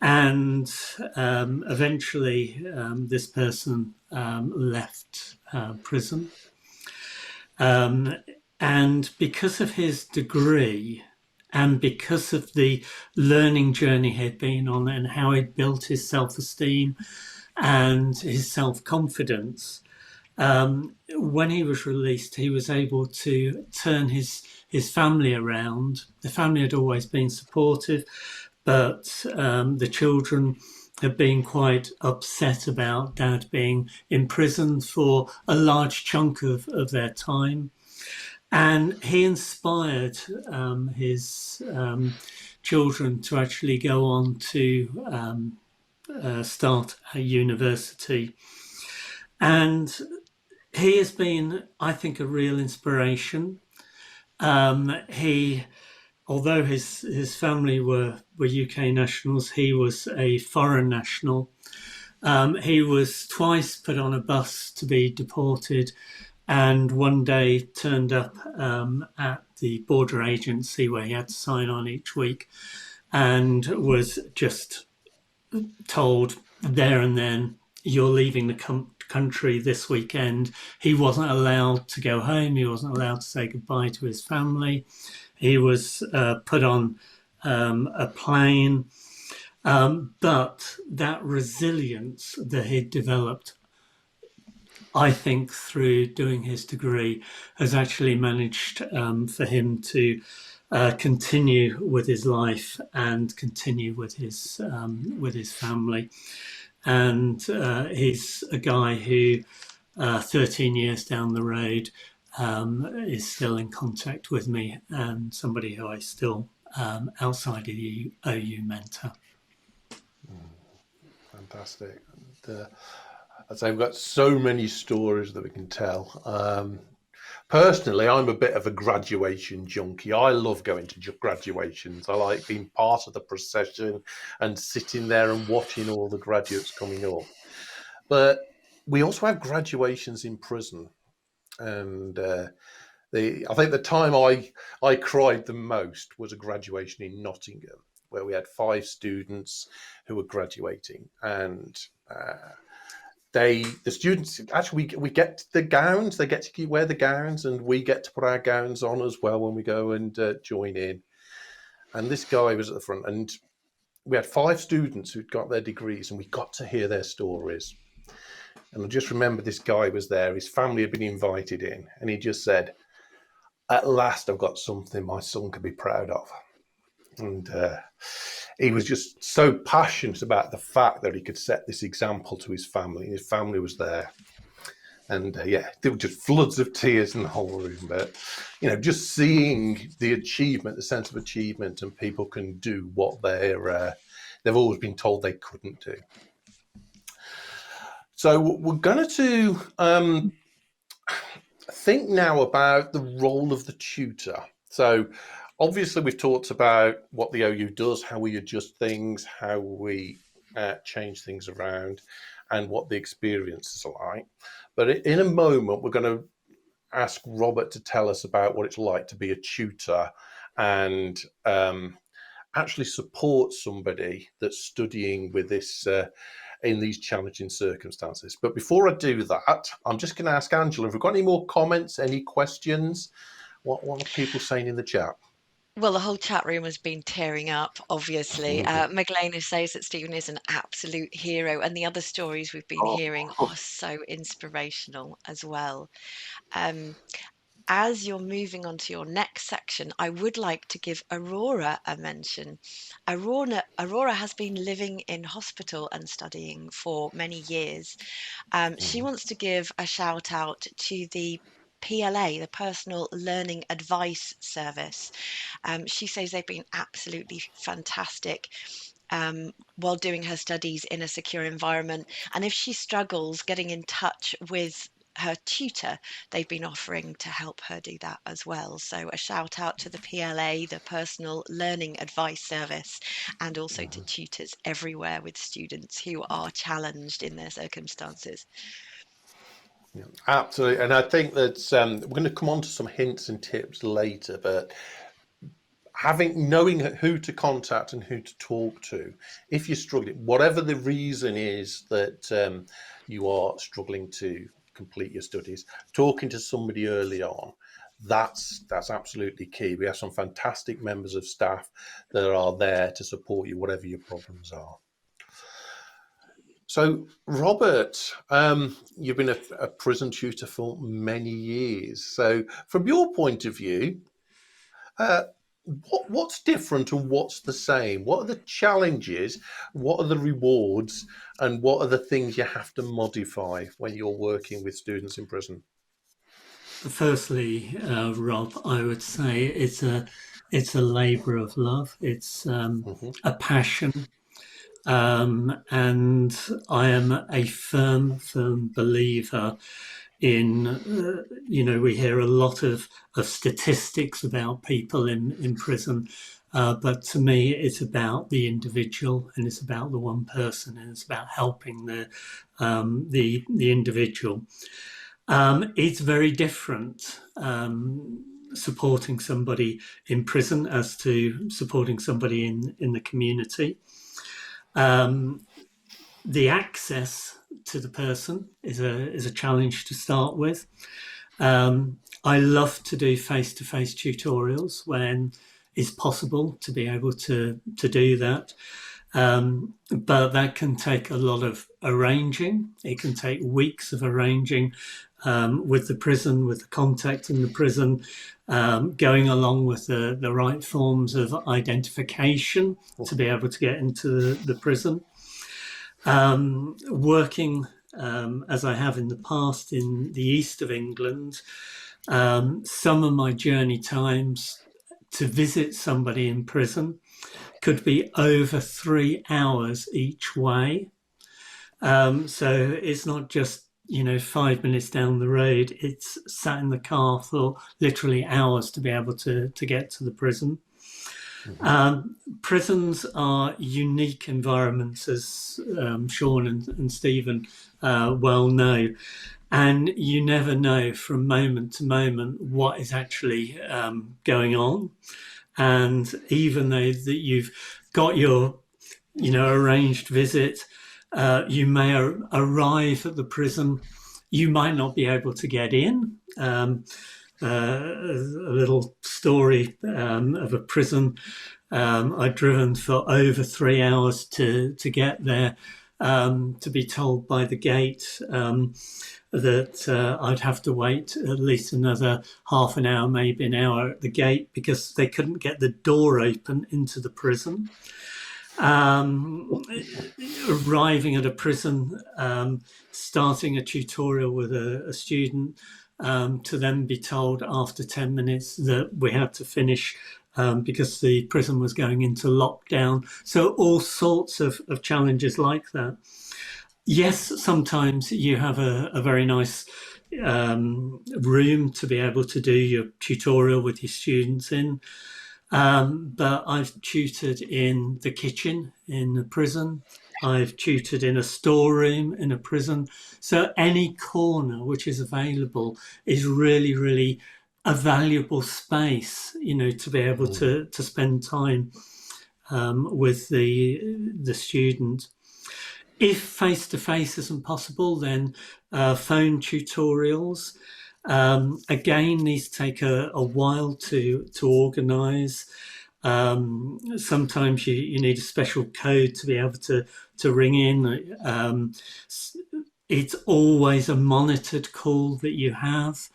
And eventually, this person left prison. And because of his degree and because of the learning journey he'd been on and how he'd built his self-esteem and his self-confidence, when he was released, he was able to turn his family around. The family had always been supportive, but the children had been quite upset about Dad being imprisoned for a large chunk of their time. And he inspired his children to actually go on to start a university. And he has been, I think, a real inspiration. Although his family were UK nationals, he was a foreign national. He was twice put on a bus to be deported, and one day turned up at the border agency where he had to sign on each week, and was just told there and then, "You're leaving the country this weekend." He wasn't allowed to go home. He wasn't allowed to say goodbye to his family. He was put on a plane. But that resilience that he'd developed, I think, through doing his degree, has actually managed for him to continue with his life and continue with his family. And he's a guy who, 13 years down the road, is still in contact with me, and somebody who I still, outside of the OU, mentor. Fantastic. I'd say we've got so many stories that we can tell. Personally, I'm a bit of a graduation junkie. I love going to graduations. I like being part of the procession and sitting there and watching all the graduates coming up. But we also have graduations in prison. And I think the time I cried the most was a graduation in Nottingham, where we had 5 students who were graduating, and the students actually, we get the gowns, they get to wear the gowns, and we get to put our gowns on as well when we go and join in. And this guy was at the front, and we had 5 students who'd got their degrees, and we got to hear their stories. And I just remember this guy was there, his family had been invited in, and he just said, "At last I've got something my son can be proud of." And he was just so passionate about the fact that he could set this example to his family, and his family was there. And there were just floods of tears in the whole room. But, just seeing the achievement, the sense of achievement, and people can do what they've always been told they couldn't do. So we're going to think now about the role of the tutor. So obviously we've talked about what the OU does, how we adjust things, how we change things around, and what the experiences are like. But in a moment, we're going to ask Robert to tell us about what it's like to be a tutor and actually support somebody that's studying with this in these challenging circumstances. But before I do that, I'm just going to ask Angela if we've got any more comments, any questions. What are people saying in the chat? Well, the whole chat room has been tearing up, obviously. Magdalena says that Stephen is an absolute hero, and the other stories we've been hearing are so inspirational as well. As you're moving on to your next section, I would like to give Aurora a mention. Aurora has been living in hospital and studying for many years. She wants to give a shout out to the PLA, the Personal Learning Advice Service. She says they've been absolutely fantastic while doing her studies in a secure environment. And if she struggles getting in touch with her tutor, they've been offering to help her do that as well. So a shout out to the PLA, the Personal Learning Advice Service, and also to tutors everywhere with students who are challenged in their circumstances. Yeah, absolutely. And I think that we're going to come on to some hints and tips later, but knowing who to contact and who to talk to, if you're struggling, whatever the reason is that you are struggling to complete your studies, talking to somebody early on, that's absolutely key. We have some fantastic members of staff that are there to support you, whatever your problems are. So, Robert, you've been a prison tutor for many years. So, from your point of view, what's different and what's the same? What are the challenges? What are the rewards? And what are the things you have to modify when you're working with students in prison? Firstly, Rob, I would say it's a labour of love. It's a passion. And I am a firm believer in, we hear a lot of statistics about people in prison, but to me, it's about the individual, and it's about the one person, and it's about helping the individual. It's very different supporting somebody in prison as to supporting somebody in the community. The access to the person is a challenge to start with. I love to do face-to-face tutorials when it's possible to be able to do that. But that can take a lot of arranging. It can take weeks of arranging with the prison, with the contact in the prison, going along with the right forms of identification to be able to get into the prison. Working, as I have in the past, in the east of England, some of my journey times to visit somebody in prison could be over 3 hours each way. So it's not just 5 minutes down the road. It's sat in the car for literally hours to be able to get to the prison. Prisons are unique environments, as Sean and Stephen well know, and you never know from moment to moment what is actually going on. And even though that you've got your arranged visit, you may arrive at the prison, you might not be able to get in. A little story of a prison. I'd driven for over 3 hours to get there, to be told by the gate that I'd have to wait at least another half an hour, maybe an hour at the gate, because they couldn't get the door open into the prison. Arriving at a prison, starting a tutorial with a student, to then be told after 10 minutes that we had to finish because the prison was going into lockdown. So all sorts of challenges like that. Yes, sometimes you have a very nice room to be able to do your tutorial with your students in. But I've tutored in the kitchen in the prison, I've tutored in a storeroom in a prison. So any corner which is available is really, really a valuable space, to be able to spend time with the student. If face-to-face isn't possible, then phone tutorials. Again, these take a while to organise. Sometimes you need a special code to be able to ring in. It's always a monitored call that you have.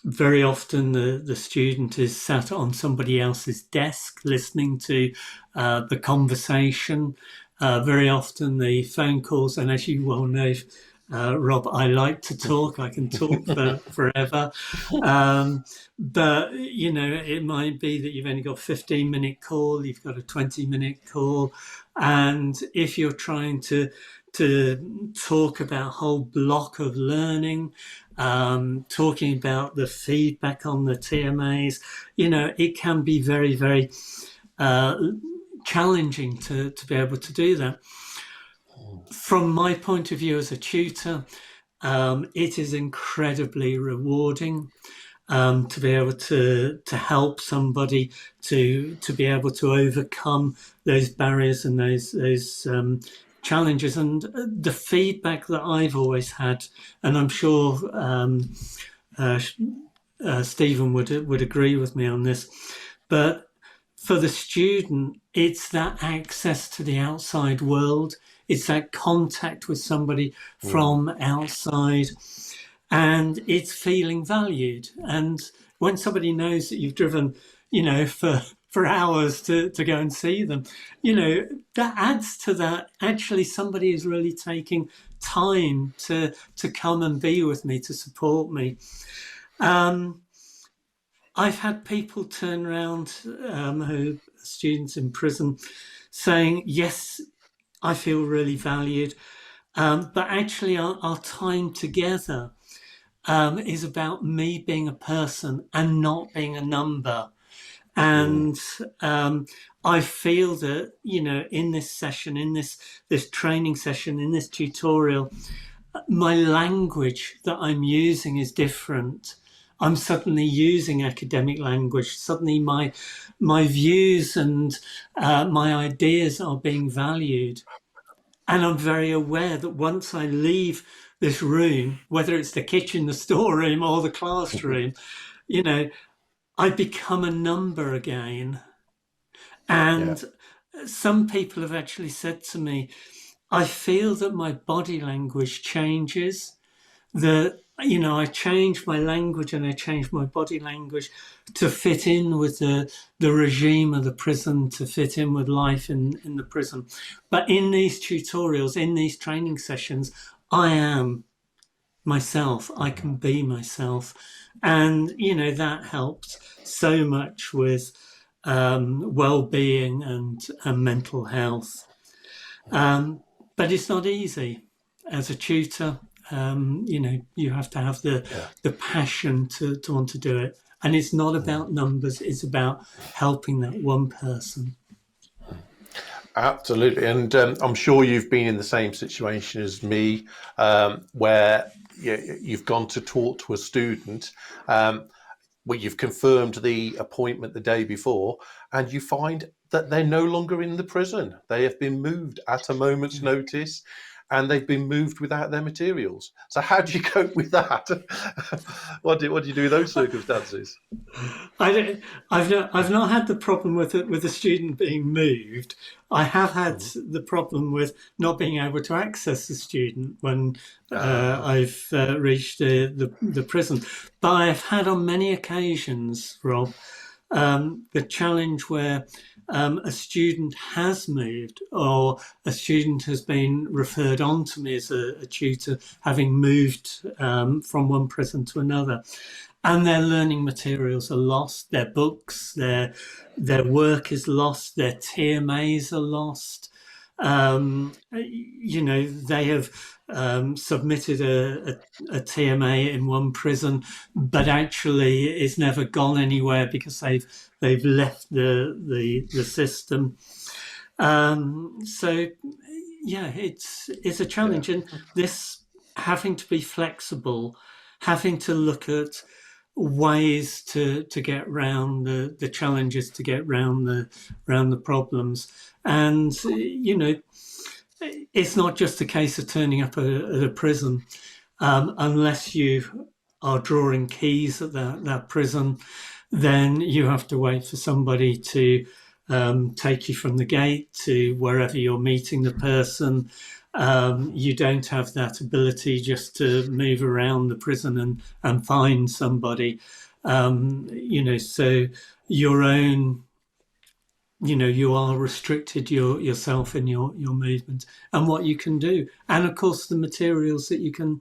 Very often the student is sat on somebody else's desk listening to the conversation. Very often the phone calls, and as you well know, Rob, I like to talk. I can talk for forever. But, it might be that you've only got a 15-minute call, you've got a 20-minute call. And if you're trying to talk about a whole block of learning, talking about the feedback on the TMAs, it can be very, very challenging to be able to do that. From my point of view as a tutor, it is incredibly rewarding to be able to help somebody to be able to overcome those barriers and those challenges. And the feedback that I've always had, and I'm sure Stephen would agree with me on this, but for the student, it's that access to the outside world. It's that contact with somebody from outside, and it's feeling valued. And when somebody knows that you've driven, for hours to go and see them, that adds to that. Actually, somebody is really taking time to come and be with me, to support me. I've had people turn around, who students in prison, saying, yes, I feel really valued, but actually our time together is about me being a person and not being a number. And I feel that, in this session, in this training session, in this tutorial, my language that I'm using is different. I'm suddenly using academic language. Suddenly my views and my ideas are being valued. And I'm very aware that once I leave this room, whether it's the kitchen, the storeroom, or the classroom, I become a number again. And some people have actually said to me, I feel that my body language changes, that, I change my language and I change my body language to fit in with the regime of the prison, to fit in with life in the prison. But in these tutorials, in these training sessions, I am myself. I can be myself. And, that helps so much with well-being and mental health. But it's not easy. As a tutor, you have to have the passion to want to do it. And it's not about numbers, it's about helping that one person. Absolutely. And I'm sure you've been in the same situation as me, where you've gone to talk to a student, where you've confirmed the appointment the day before, and you find that they're no longer in the prison. They have been moved at a moment's notice, and they've been moved without their materials. So how do you cope with that? What do you do in those circumstances? I've not had the problem with the student being moved. I have had the problem with not being able to access the student when I've reached the prison. But I've had on many occasions, Rob, the challenge where a student has moved, or a student has been referred on to me as a tutor, having moved from one prison to another, and their learning materials are lost, their books, their work is lost, their TMAs are lost. They have submitted a TMA in one prison, but actually it's never gone anywhere because they've left the system. So yeah, it's a challenge, and this having to be flexible, having to look at ways to get round the challenges, to get round the problems, and it's not just a case of turning up at a prison, unless you are drawing keys at that prison. Then you have to wait for somebody to take you from the gate to wherever you're meeting the person. You don't have that ability just to move around the prison and find somebody. So your own, you are restricted yourself in your movement and what you can do, and of course the materials that you can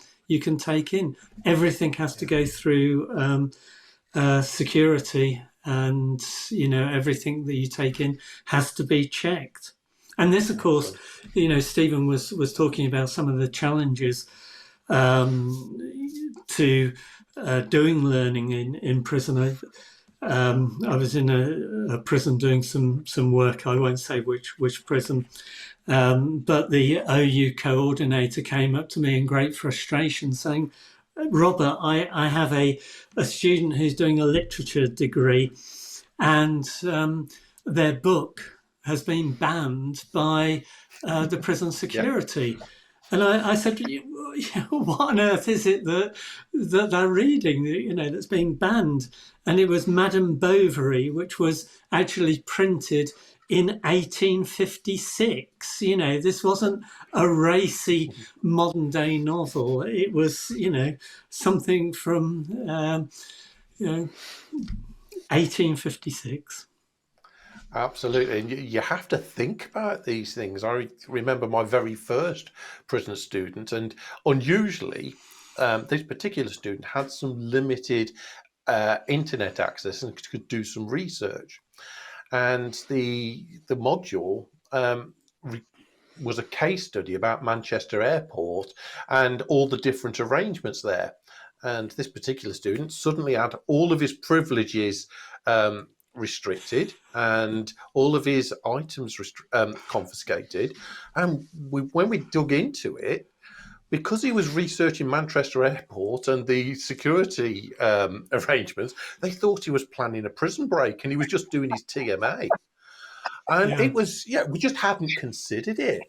take in. Everything has to go through security, and everything that you take in has to be checked. And this, of course, Stephen was talking about some of the challenges to doing learning in prison. I was in a prison doing some work. I won't say which prison, but the OU coordinator came up to me in great frustration, saying, "Robert, I have a student who's doing a literature degree, and their book has been banned by the prison security." Yeah. And I said, "What on earth is it that they're reading, that's being banned?" And it was Madame Bovary, which was actually printed in 1856. This wasn't a racy modern day novel. It was, something from 1856. Absolutely, and you have to think about these things. I remember my very first prison student, and unusually, this particular student had some limited internet access and could do some research. And the module was a case study about Manchester Airport and all the different arrangements there. And this particular student suddenly had all of his privileges restricted and all of his items confiscated. And when we dug into it, because he was researching Manchester Airport and the security arrangements, they thought he was planning a prison break and he was just doing his TMA. And it was, we just hadn't considered it.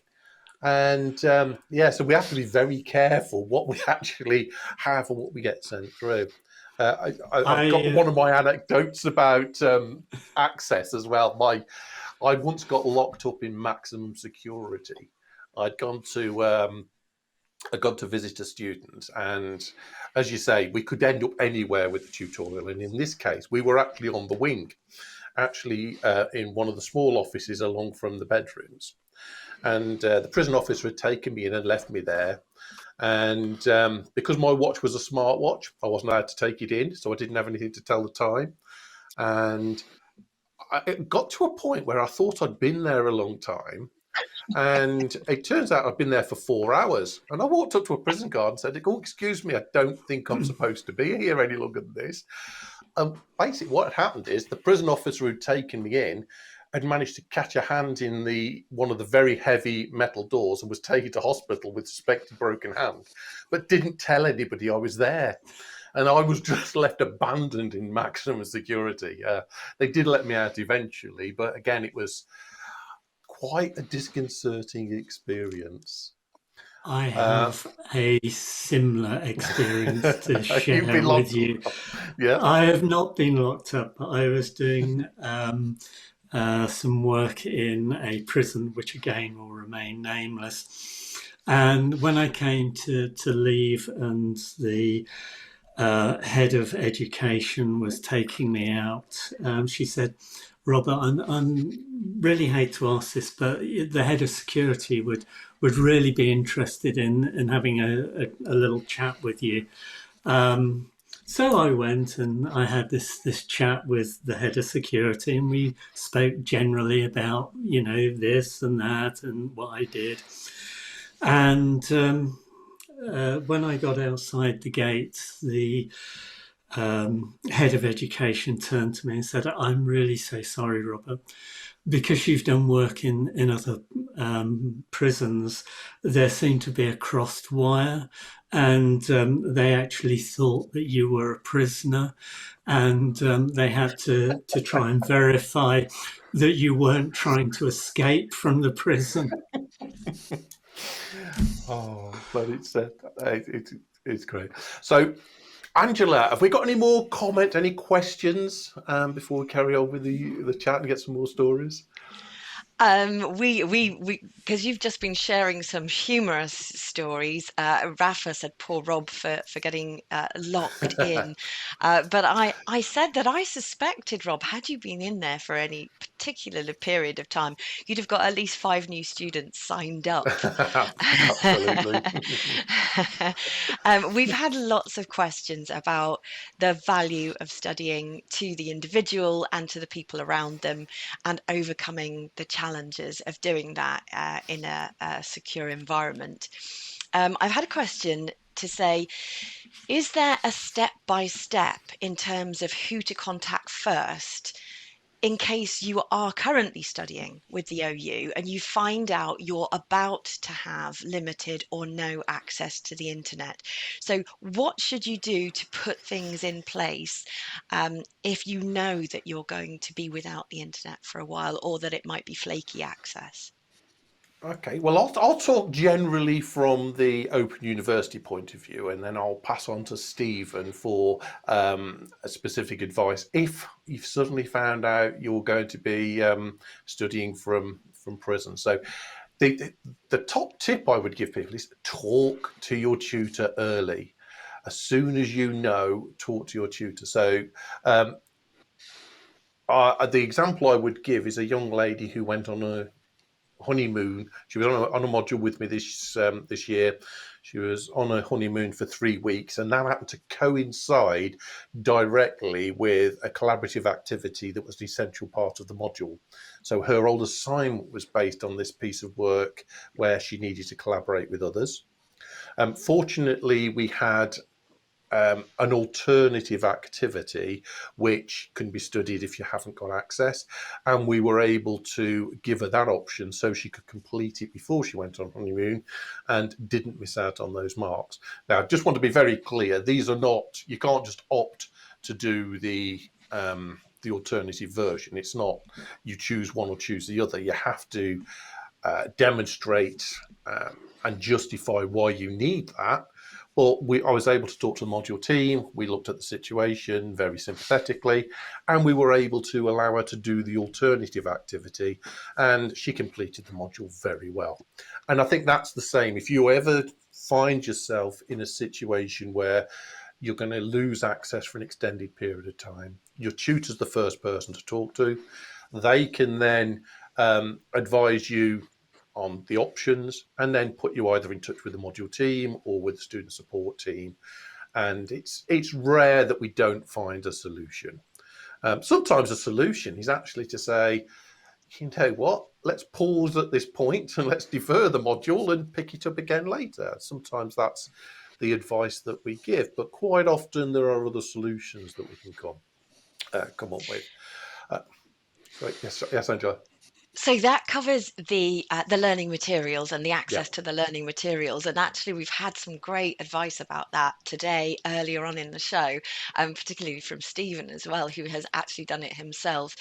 And so we have to be very careful what we actually have and what we get sent through. I've got one of my anecdotes about access as well. I once got locked up in maximum security. I'd gone to visit a student, and as you say, we could end up anywhere with the tutorial. And in this case, we were actually on the wing, in one of the small offices along from the bedrooms. And the prison officer had taken me in and left me there. And because my watch was a smart watch, I wasn't allowed to take it in, so I didn't have anything to tell the time. And it got to a point where I thought I'd been there a long time. And it turns out I've been there for 4 hours. And I walked up to a prison guard and said, "Oh, excuse me, I don't think I'm supposed to be here any longer than this." Basically, what had happened is the prison officer who'd taken me in had managed to catch a hand in one of the very heavy metal doors and was taken to hospital with suspected broken hand, but didn't tell anybody I was there. And I was just left abandoned in maximum security. They did let me out eventually, but again, it was quite a disconcerting experience. I have a similar experience to share with you. Yeah, I have not been locked up, but I was doing some work in a prison, which again will remain nameless. And when I came to leave, and the head of education was taking me out, she said, "Robert, I'm really hate to ask this, but the head of security would really be interested in having a little chat with you." So I went and I had this chat with the head of security, and we spoke generally about, this and that and what I did. And when I got outside the gate, the head of education turned to me and said, "I'm really so sorry, Robert, because you've done work in other prisons, there seemed to be a crossed wire, and they actually thought that you were a prisoner, and they had to try and verify that you weren't trying to escape from the prison. Oh, but it's great. So, Angela, have we got any more comment, any questions before we carry on with the chat and get some more stories? We because you've just been sharing some humorous stories. Rafa said, "Poor Rob for getting locked in," but I said that I suspected, Rob, had you been in there for any particular period of time, you'd have got at least 5 new students signed up. Absolutely. We've had lots of questions about the value of studying to the individual and to the people around them, and overcoming the challenges of doing that in a secure environment. I've had a question to say, is there a step-by-step in terms of who to contact first in case you are currently studying with the OU and you find out you're about to have limited or no access to the internet? So what should you do to put things in place if you know that you're going to be without the internet for a while, or that it might be flaky access? Okay, well, I'll talk generally from the Open University point of view, and then I'll pass on to Stephen for a specific advice if you've suddenly found out you're going to be studying from prison. So, the top tip I would give people is talk to your tutor early. As soon as you know, talk to your tutor. So, the example I would give is a young lady who went on a honeymoon. She was on a module with me this year. She was on a honeymoon for 3 weeks, and that happened to coincide directly with a collaborative activity that was the essential part of the module. So her old assignment was based on this piece of work where she needed to collaborate with others. Fortunately, we had an alternative activity which can be studied if you haven't got access, and we were able to give her that option so she could complete it before she went on honeymoon and didn't miss out on those marks. Now, I just want to be very clear, these are not, you can't just opt to do the alternative version. It's not you choose one or choose the other. You have to demonstrate and justify why you need that. But I was able to talk to the module team. We looked at the situation very sympathetically, and we were able to allow her to do the alternative activity, and she completed the module very well. And I think that's the same. If you ever find yourself in a situation where you're going to lose access for an extended period of time, your tutor's the first person to talk to. They can then advise you on the options and then put you either in touch with the module team or with the student support team. And it's rare that we don't find a solution. Sometimes a solution is actually to say, you know what, let's pause at this point and let's defer the module and pick it up again later. Sometimes that's the advice that we give, but quite often there are other solutions that we can come up with. Yes, Angela. So that covers the learning materials and the Yeah. access to the learning materials. And actually, we've had some great advice about that today, earlier on in the show, particularly from Stephen as well, who has actually done it himself.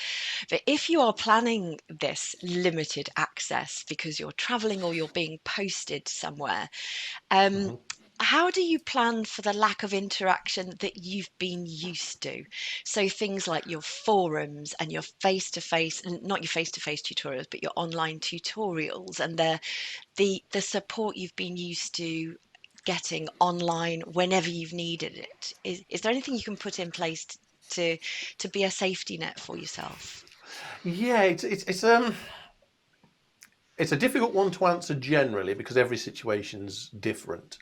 But if you are planning this limited access because you're traveling or you're being posted somewhere, Mhm. how do you plan for the lack of interaction that you've been used to? So things like your forums and your face-to-face, not your face-to-face tutorials, but your online tutorials, and the support you've been used to getting online whenever you've needed it. Is there anything you can put in place to be a safety net for yourself? Yeah, it's a difficult one to answer generally because every situation's different.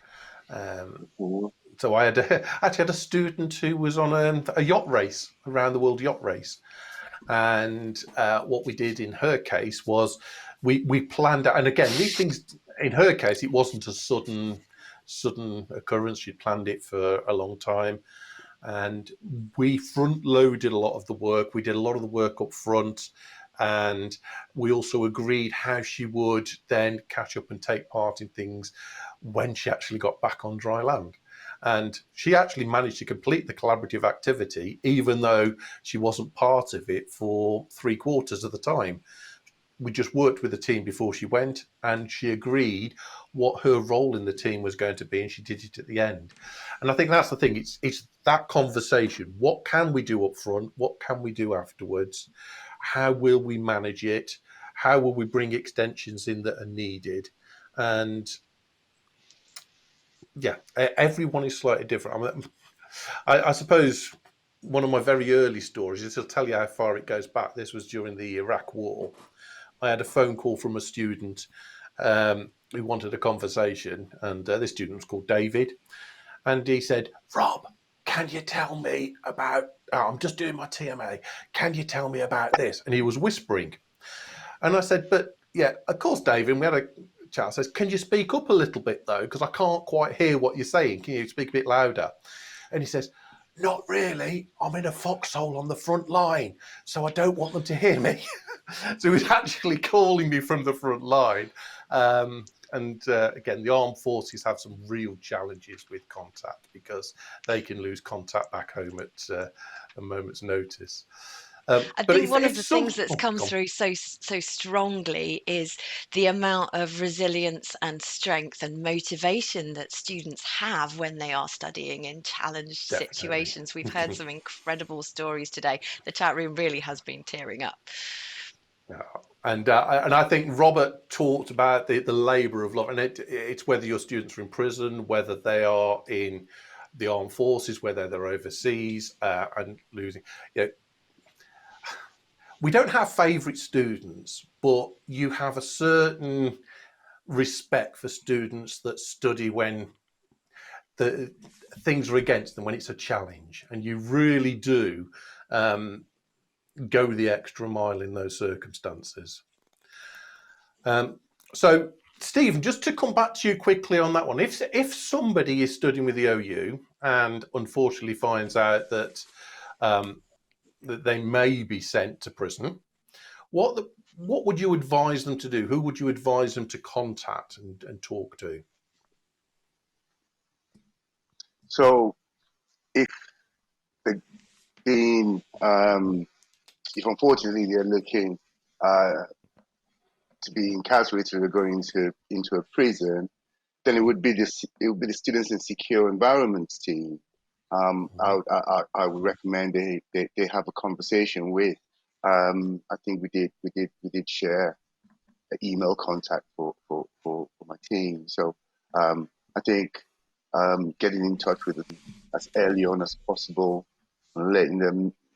So I actually had a student who was on a yacht race, around the world yacht race, and what we did in her case was we planned out. And again, these things in her case, it wasn't a sudden occurrence. She'd planned it for a long time, and we front loaded a lot of the work. We did a lot of the work up front. and we also agreed how she would then catch up and take part in things when she actually got back on dry land. And she actually managed to complete the collaborative activity, even though she wasn't part of it for 3/4 of the time. We just worked with the team before she went, and she agreed what her role in the team was going to be, and she did it at the end. And I think that's the thing. It's that conversation. What can we do up front? What can we do afterwards? How will we manage it? How will we bring extensions in that are needed? And yeah, everyone is slightly different. I suppose one of my very early stories, this will tell you how far it goes back. This was during the Iraq War. I had a phone call from a student who wanted a conversation, and this student was called David, and he said, "Rob, can you tell me about? I'm just doing my TMA. Can you tell me about this?" And he was whispering, and I said, "But yeah, of course, David." And we had a chat. I says, "Can you speak up a little bit though, because I can't quite hear what you're saying. Can you speak a bit louder?" And he says, "Not really. I'm in a foxhole on the front line, so I don't want them to hear me." So he was actually calling me from the front line. Again, the armed forces have some real challenges with contact because they can lose contact back home at a moment's notice. I But think one of if the some, things that's oh, come go on. through so strongly is the amount of resilience and strength and motivation that students have when they are studying in challenged Definitely. situations. We've heard some incredible stories today. The chat room really has been tearing up. Yeah. And I think Robert talked about the labour of love, and it's whether your students are in prison, whether they are in the armed forces, whether they're overseas and losing. You know, we don't have favourite students, but you have a certain respect for students that study when the things are against them, when it's a challenge, and you really do go the extra mile in those circumstances. So, Stephen, just to come back to you quickly on that one, if somebody is studying with the OU and unfortunately finds out that that they may be sent to prison, what would you advise them to do? Who would you advise them to contact and talk to? So if the dean, if unfortunately they're looking to be incarcerated or going into a prison, then it would be the students in secure environments team. I would recommend they have a conversation with. I think we did share an email contact for my team. So I think getting in touch with them as early on as possible, and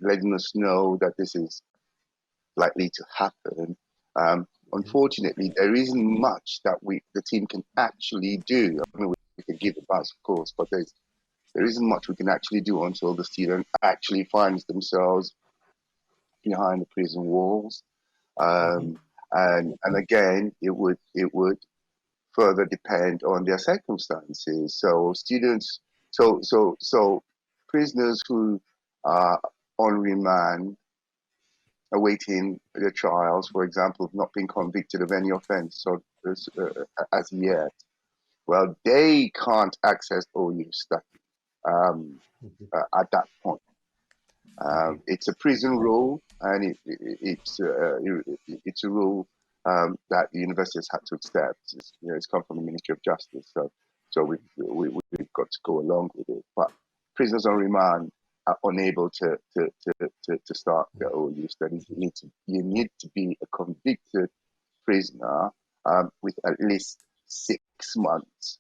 letting us know that this is likely to happen. Unfortunately, there isn't much that the team can actually do. I mean, we can give advice, of course, but there isn't much we can actually do until the student actually finds themselves behind the prison walls. And again, it would further depend on their circumstances. So prisoners who are on remand awaiting their trials, for example, not being convicted of any offence as yet, well, they can't access OU study at that point. It's a prison rule, and it's a rule that the university has had to accept. It's come from the Ministry of Justice, so we've got to go along with it. But prisoners on remand are unable to start their OU studies. You need to be a convicted prisoner with at least 6 months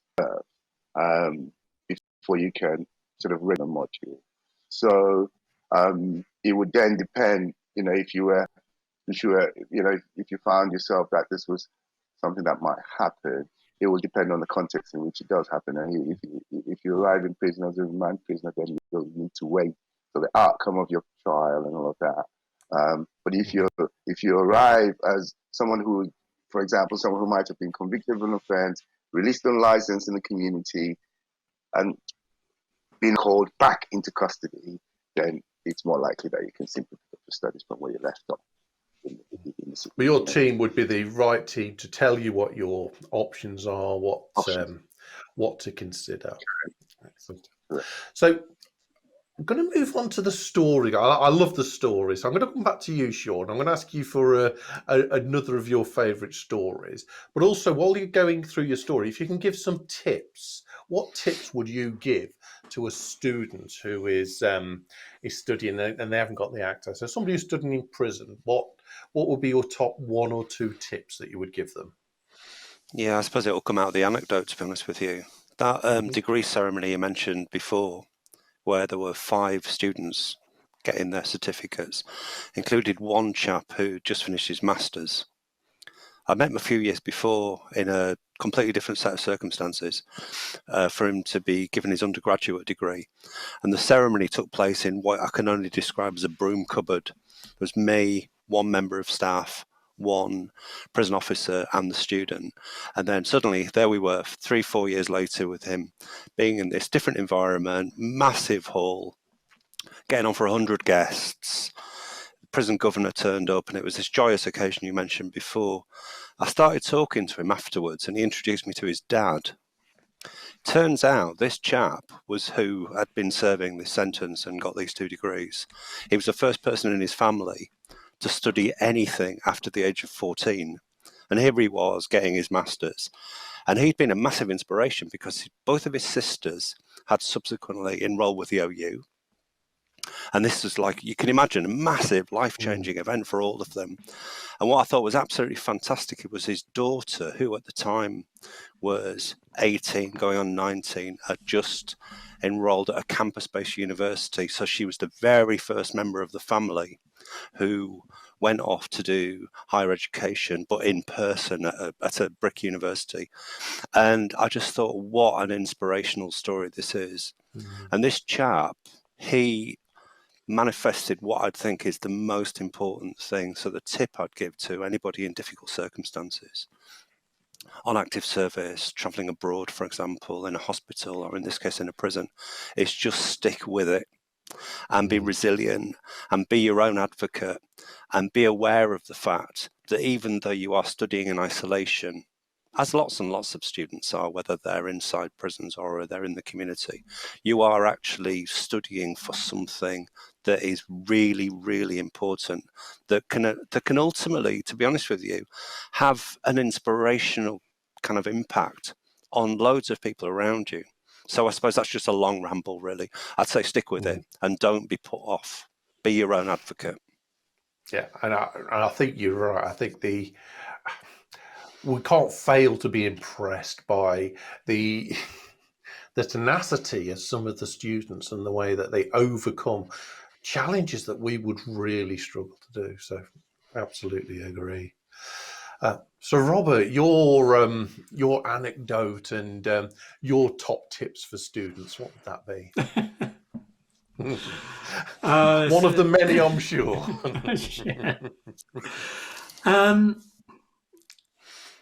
before you can sort of run a module. So it would then depend, if you found yourself that this was something that might happen. It will depend on the context in which it does happen. And if you arrive in prison as a remand prisoner, then you'll need to wait for the outcome of your trial and all of that. But if you arrive as someone who, for example, someone who might have been convicted of an offence, released on license in the community, and being called back into custody, then it's more likely that you can simply pick up the studies from where you left off. But your team would be the right team to tell you what your options are, what to consider. Excellent. So I'm going to move on to the story. I love the story. So I'm going to come back to you, Sean. I'm going to ask you for another of your favourite stories. But also, while you're going through your story, if you can give some tips, what tips would you give to a student who is studying and they haven't got the access? So somebody who's studying in prison, what would be your top 1 or 2 tips that you would give them? Yeah, I suppose it will come out of the anecdote, to be honest with you. That degree ceremony you mentioned before, where there were 5 students getting their certificates, included one chap who just finished his master's. I met him a few years before in a completely different set of circumstances for him to be given his undergraduate degree. And the ceremony took place in what I can only describe as a broom cupboard. It was me, one member of staff, one prison officer and the student. And then suddenly there we were 3-4 years later with him being in this different environment, massive hall, getting on for 100 guests. The prison governor turned up and it was this joyous occasion you mentioned before. I started talking to him afterwards and he introduced me to his dad. Turns out this chap was who had been serving this sentence and got these 2 degrees. He was the first person in his family to study anything after the age of 14. And here he was getting his master's. And he'd been a massive inspiration because both of his sisters had subsequently enrolled with the OU. And this was, like, you can imagine, a massive life-changing event for all of them. And what I thought was absolutely fantastic, it was his daughter, who at the time was 18, going on 19, had just enrolled at a campus-based university. So she was the very first member of the family who went off to do higher education, but in person at a brick university. And I just thought, what an inspirational story this is. And this chap, he manifested what I'd think is the most important thing. So the tip I'd give to anybody in difficult circumstances, on active service, travelling abroad, for example, in a hospital, or in this case in a prison, is just stick with it and be resilient and be your own advocate and be aware of the fact that even though you are studying in isolation, as lots and lots of students are, whether they're inside prisons or they're in the community, you are actually studying for something that is really, really important, that can ultimately, to be honest with you, have an inspirational kind of impact on loads of people around you. So I suppose that's just a long ramble, really. I'd say stick with it and don't be put off. Be your own advocate. Yeah, and I think you're right. I think we can't fail to be impressed by the tenacity of some of the students and the way that they overcome challenges that we would really struggle to do. So, absolutely agree. So, Robert, your anecdote and your top tips for students, what would that be? One of the many, I'm sure. Yeah.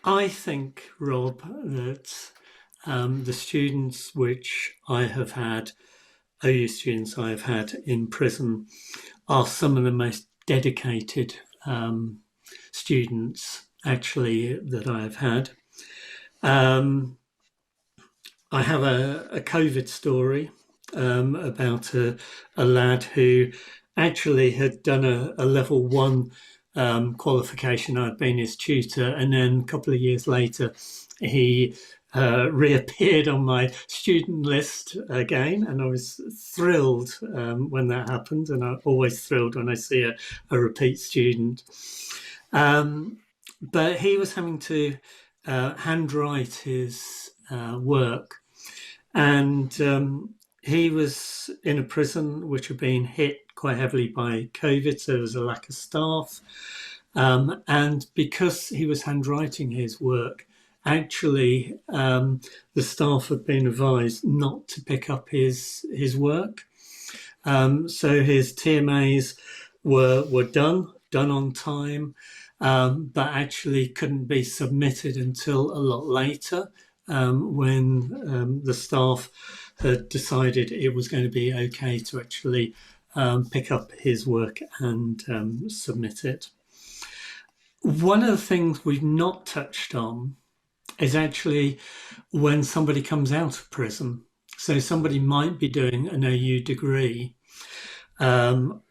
I think, Rob, that the students which I have had, OU students I have had in prison, are some of the most dedicated students actually that I have had. I have a COVID story about a lad who actually had done a level 1 qualification. I'd been his tutor, and then a couple of years later he reappeared on my student list again, and I was thrilled when that happened, and I'm always thrilled when I see a repeat student. But he was having to handwrite his work, and he was in a prison which had been hit quite heavily by COVID, so there was a lack of staff. And because he was handwriting his work, actually the staff had been advised not to pick up his work. So his TMAs were done on time, but actually couldn't be submitted until a lot later, when the staff had decided it was going to be okay to actually pick up his work and submit it. One of the things we've not touched on is actually when somebody comes out of prison. So somebody might be doing an OU degree, um,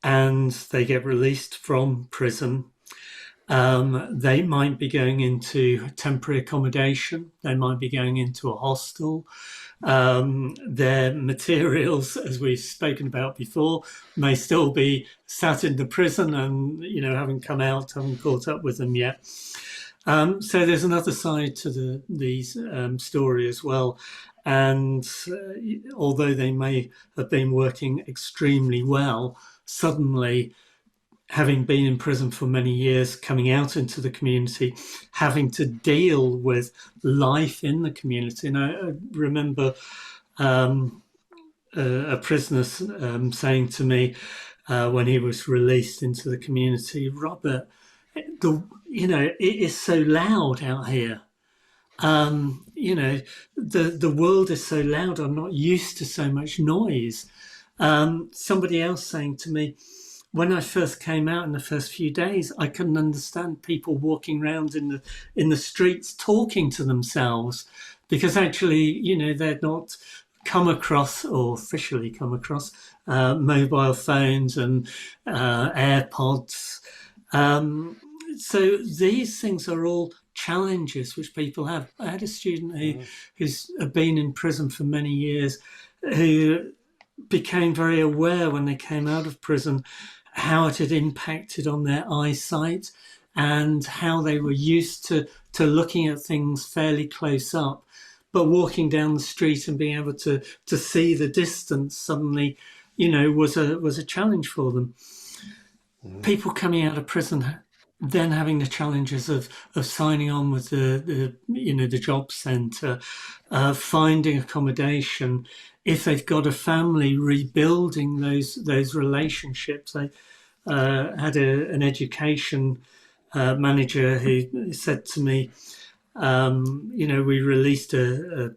and they get released from prison. They might be going into temporary accommodation. They might be going into a hostel. Their materials, as we've spoken about before, may still be sat in the prison and, haven't come out, haven't caught up with them yet. So there's another side to these story as well. And although they may have been working extremely well, suddenly having been in prison for many years, coming out into the community, having to deal with life in the community. And I remember a prisoner saying to me when he was released into the community, Robert, it is so loud out here. The world is so loud. I'm not used to so much noise. Somebody else saying to me, when I first came out in the first few days, I couldn't understand people walking around in the streets talking to themselves, because actually, they'd not come across or officially come across mobile phones and AirPods. So these things are all challenges which people have. I had a student who's been in prison for many years, who became very aware when they came out of prison how it had impacted on their eyesight, and how they were used to looking at things fairly close up, but walking down the street and being able to see the distance suddenly, was a challenge for them. People coming out of prison then having the challenges of signing on with the job centre, finding accommodation. If they've got a family, rebuilding those relationships. I had an education manager who said to me, we released a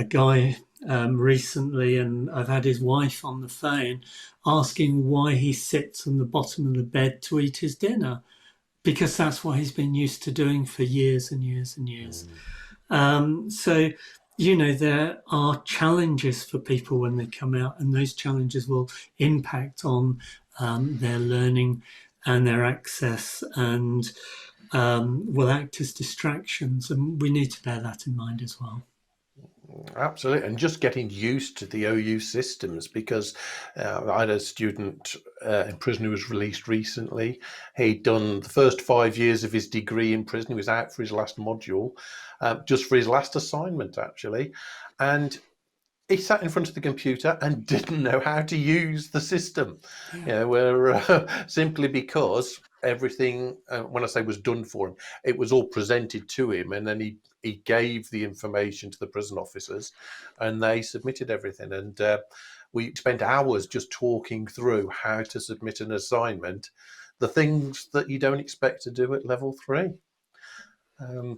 guy recently, and I've had his wife on the phone asking why he sits on the bottom of the bed to eat his dinner, because that's what he's been used to doing for years and years and years. So, there are challenges for people when they come out, and those challenges will impact on their learning and their access, and will act as distractions. And we need to bear that in mind as well. Absolutely, and just getting used to the OU systems, because I had a student in prison who was released recently. He'd done the first 5 years of his degree in prison. He was out for his last module, just for his last assignment, actually. And he sat in front of the computer and didn't know how to use the system. Simply because everything, when I say was done for him, it was all presented to him, and then he gave the information to the prison officers, and they submitted everything. And we spent hours just talking through how to submit an assignment, the things that you don't expect to do at level 3.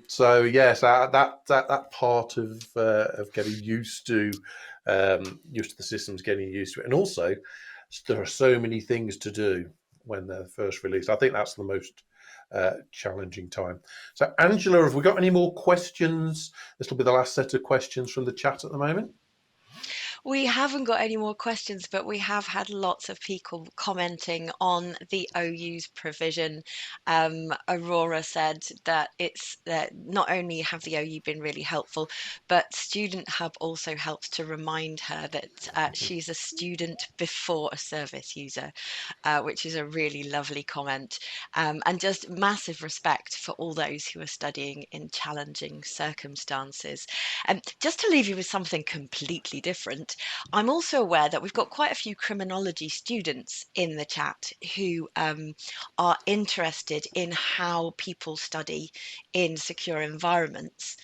So yes, that part of getting used to the systems, getting used to it, and also there are so many things to do when they're first released. I think that's the most challenging time. So Angela, have we got any more questions? This will be the last set of questions from the chat at the moment. We haven't got any more questions, but we have had lots of people commenting on the OU's provision. Aurora said that it's not only have the OU been really helpful, but Student Hub also helps to remind her that she's a student before a service user, which is a really lovely comment. And just massive respect for all those who are studying in challenging circumstances. And just to leave you with something completely different, I'm also aware that we've got quite a few criminology students in the chat who are interested in how people study in secure environments.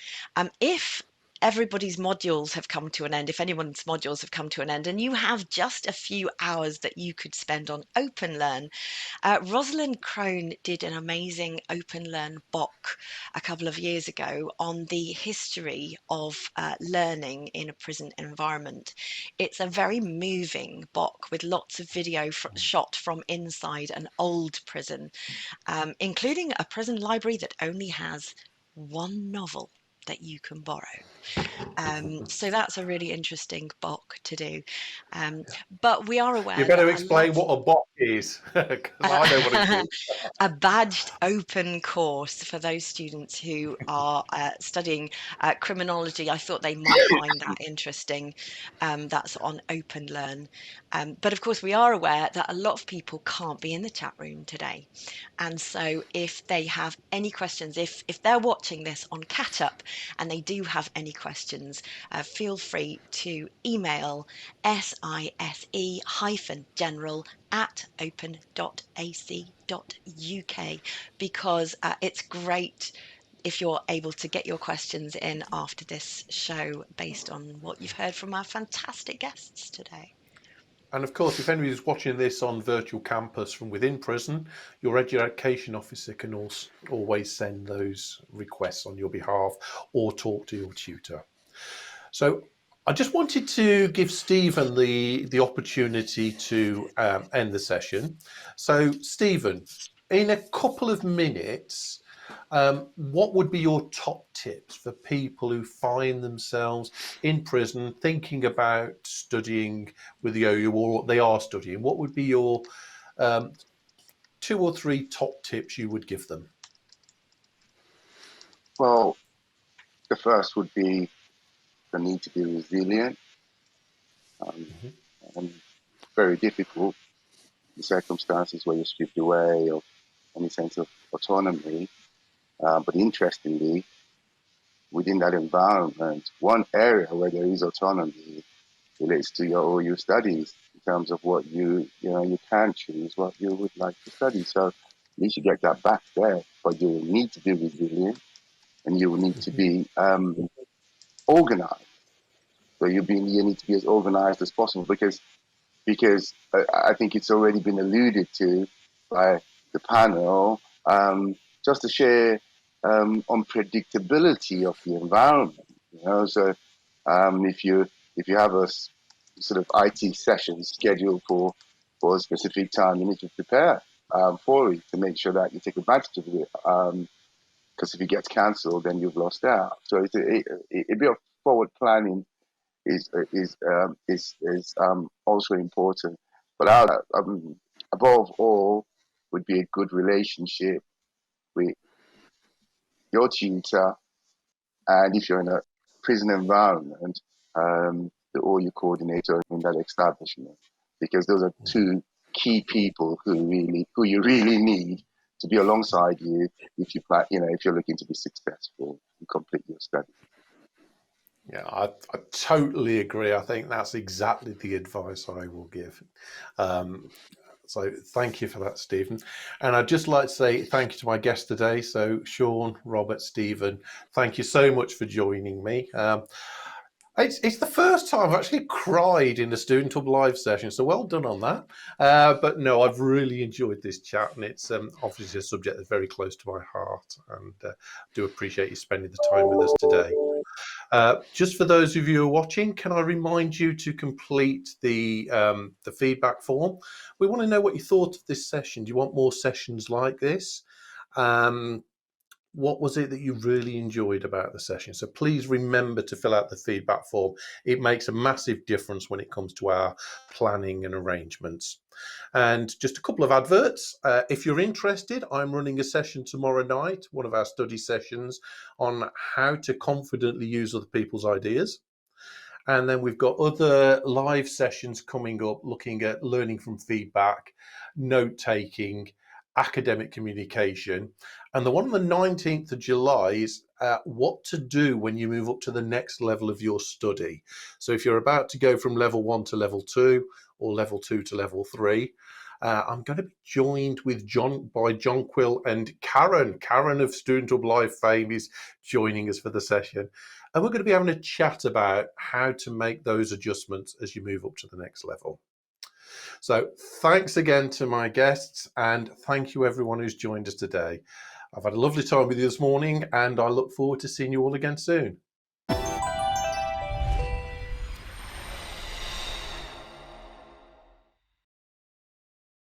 If everybody's modules have come to an end, if anyone's modules have come to an end, and you have just a few hours that you could spend on OpenLearn, Rosalind Crone did an amazing OpenLearn BOK a couple of years ago on the history of learning in a prison environment. It's a very moving BOK with lots of video shot from inside an old prison, including a prison library that only has one novel that you can borrow. So that's a really interesting BOK to do. But we are You aware that better a lot explain what a bot is, because I know what it is. a badged open course for those students who are studying criminology. I thought they might find that interesting. That's on OpenLearn. But of course, we are aware that a lot of people can't be in the chat room today. And so if they have any questions, if they're watching this on Catup and they do have any questions, feel free to email sise-general@open.ac.uk, because it's great if you're able to get your questions in after this show based on what you've heard from our fantastic guests today. And of course, if anybody's watching this on virtual campus from within prison, your education officer can also always send those requests on your behalf or talk to your tutor. So I just wanted to give Stephen the opportunity to end the session. So Stephen, in a couple of minutes, what would be your top tips for people who find themselves in prison thinking about studying with the OU, or they are studying? What would be your 2 or 3 top tips you would give them? Well, the first would be the need to be resilient. And very difficult in circumstances where you're stripped away of any sense of autonomy. But interestingly, within that environment, one area where there is autonomy relates to your OU studies in terms of what you can choose what you would like to study. So at least you get that back there, but you will need to be resilient and you will need to be organized. So you need to be as organized as possible because I think it's already been alluded to by the panel, just to share unpredictability of the environment. So if you have a sort of IT session scheduled for a specific time, you need to prepare for it to make sure that you take advantage of it. Because if it gets cancelled, then you've lost out. So it's a bit of forward planning is also important. But above all, would be a good relationship with your tutor, and if you're in a prison environment, the OU coordinator in that establishment, because those are 2 key people who you really need to be alongside you if you're looking to be successful and complete your study. Yeah, I totally agree. I think that's exactly the advice I will give. So thank you for that, Stephen. And I'd just like to say thank you to my guests today. So Sean, Robert, Stephen, thank you so much for joining me. It's the first time I've actually cried in a Student Hub live session, so well done on that. But no, I've really enjoyed this chat, and it's obviously a subject that's very close to my heart, and do appreciate you spending the time with us today. Just for those of you who are watching, can I remind you to complete the feedback form? We want to know what you thought of this session. Do you want more sessions like this? What was it that you really enjoyed about the session? So please remember to fill out the feedback form. It makes a massive difference when it comes to our planning and arrangements. And just a couple of adverts. If you're interested, I'm running a session tomorrow night, one of our study sessions, on how to confidently use other people's ideas. And then we've got other live sessions coming up looking at learning from feedback, note-taking, academic communication. And the one on the 19th of July is what to do when you move up to the next level of your study. So if you're about to go from level 1 to level 2, or level 2 to level 3. I'm going to be joined with by John Quill and Karen. Karen of Student Hub Live fame is joining us for the session. And we're going to be having a chat about how to make those adjustments as you move up to the next level. So thanks again to my guests, and thank you everyone who's joined us today. I've had a lovely time with you this morning, and I look forward to seeing you all again soon.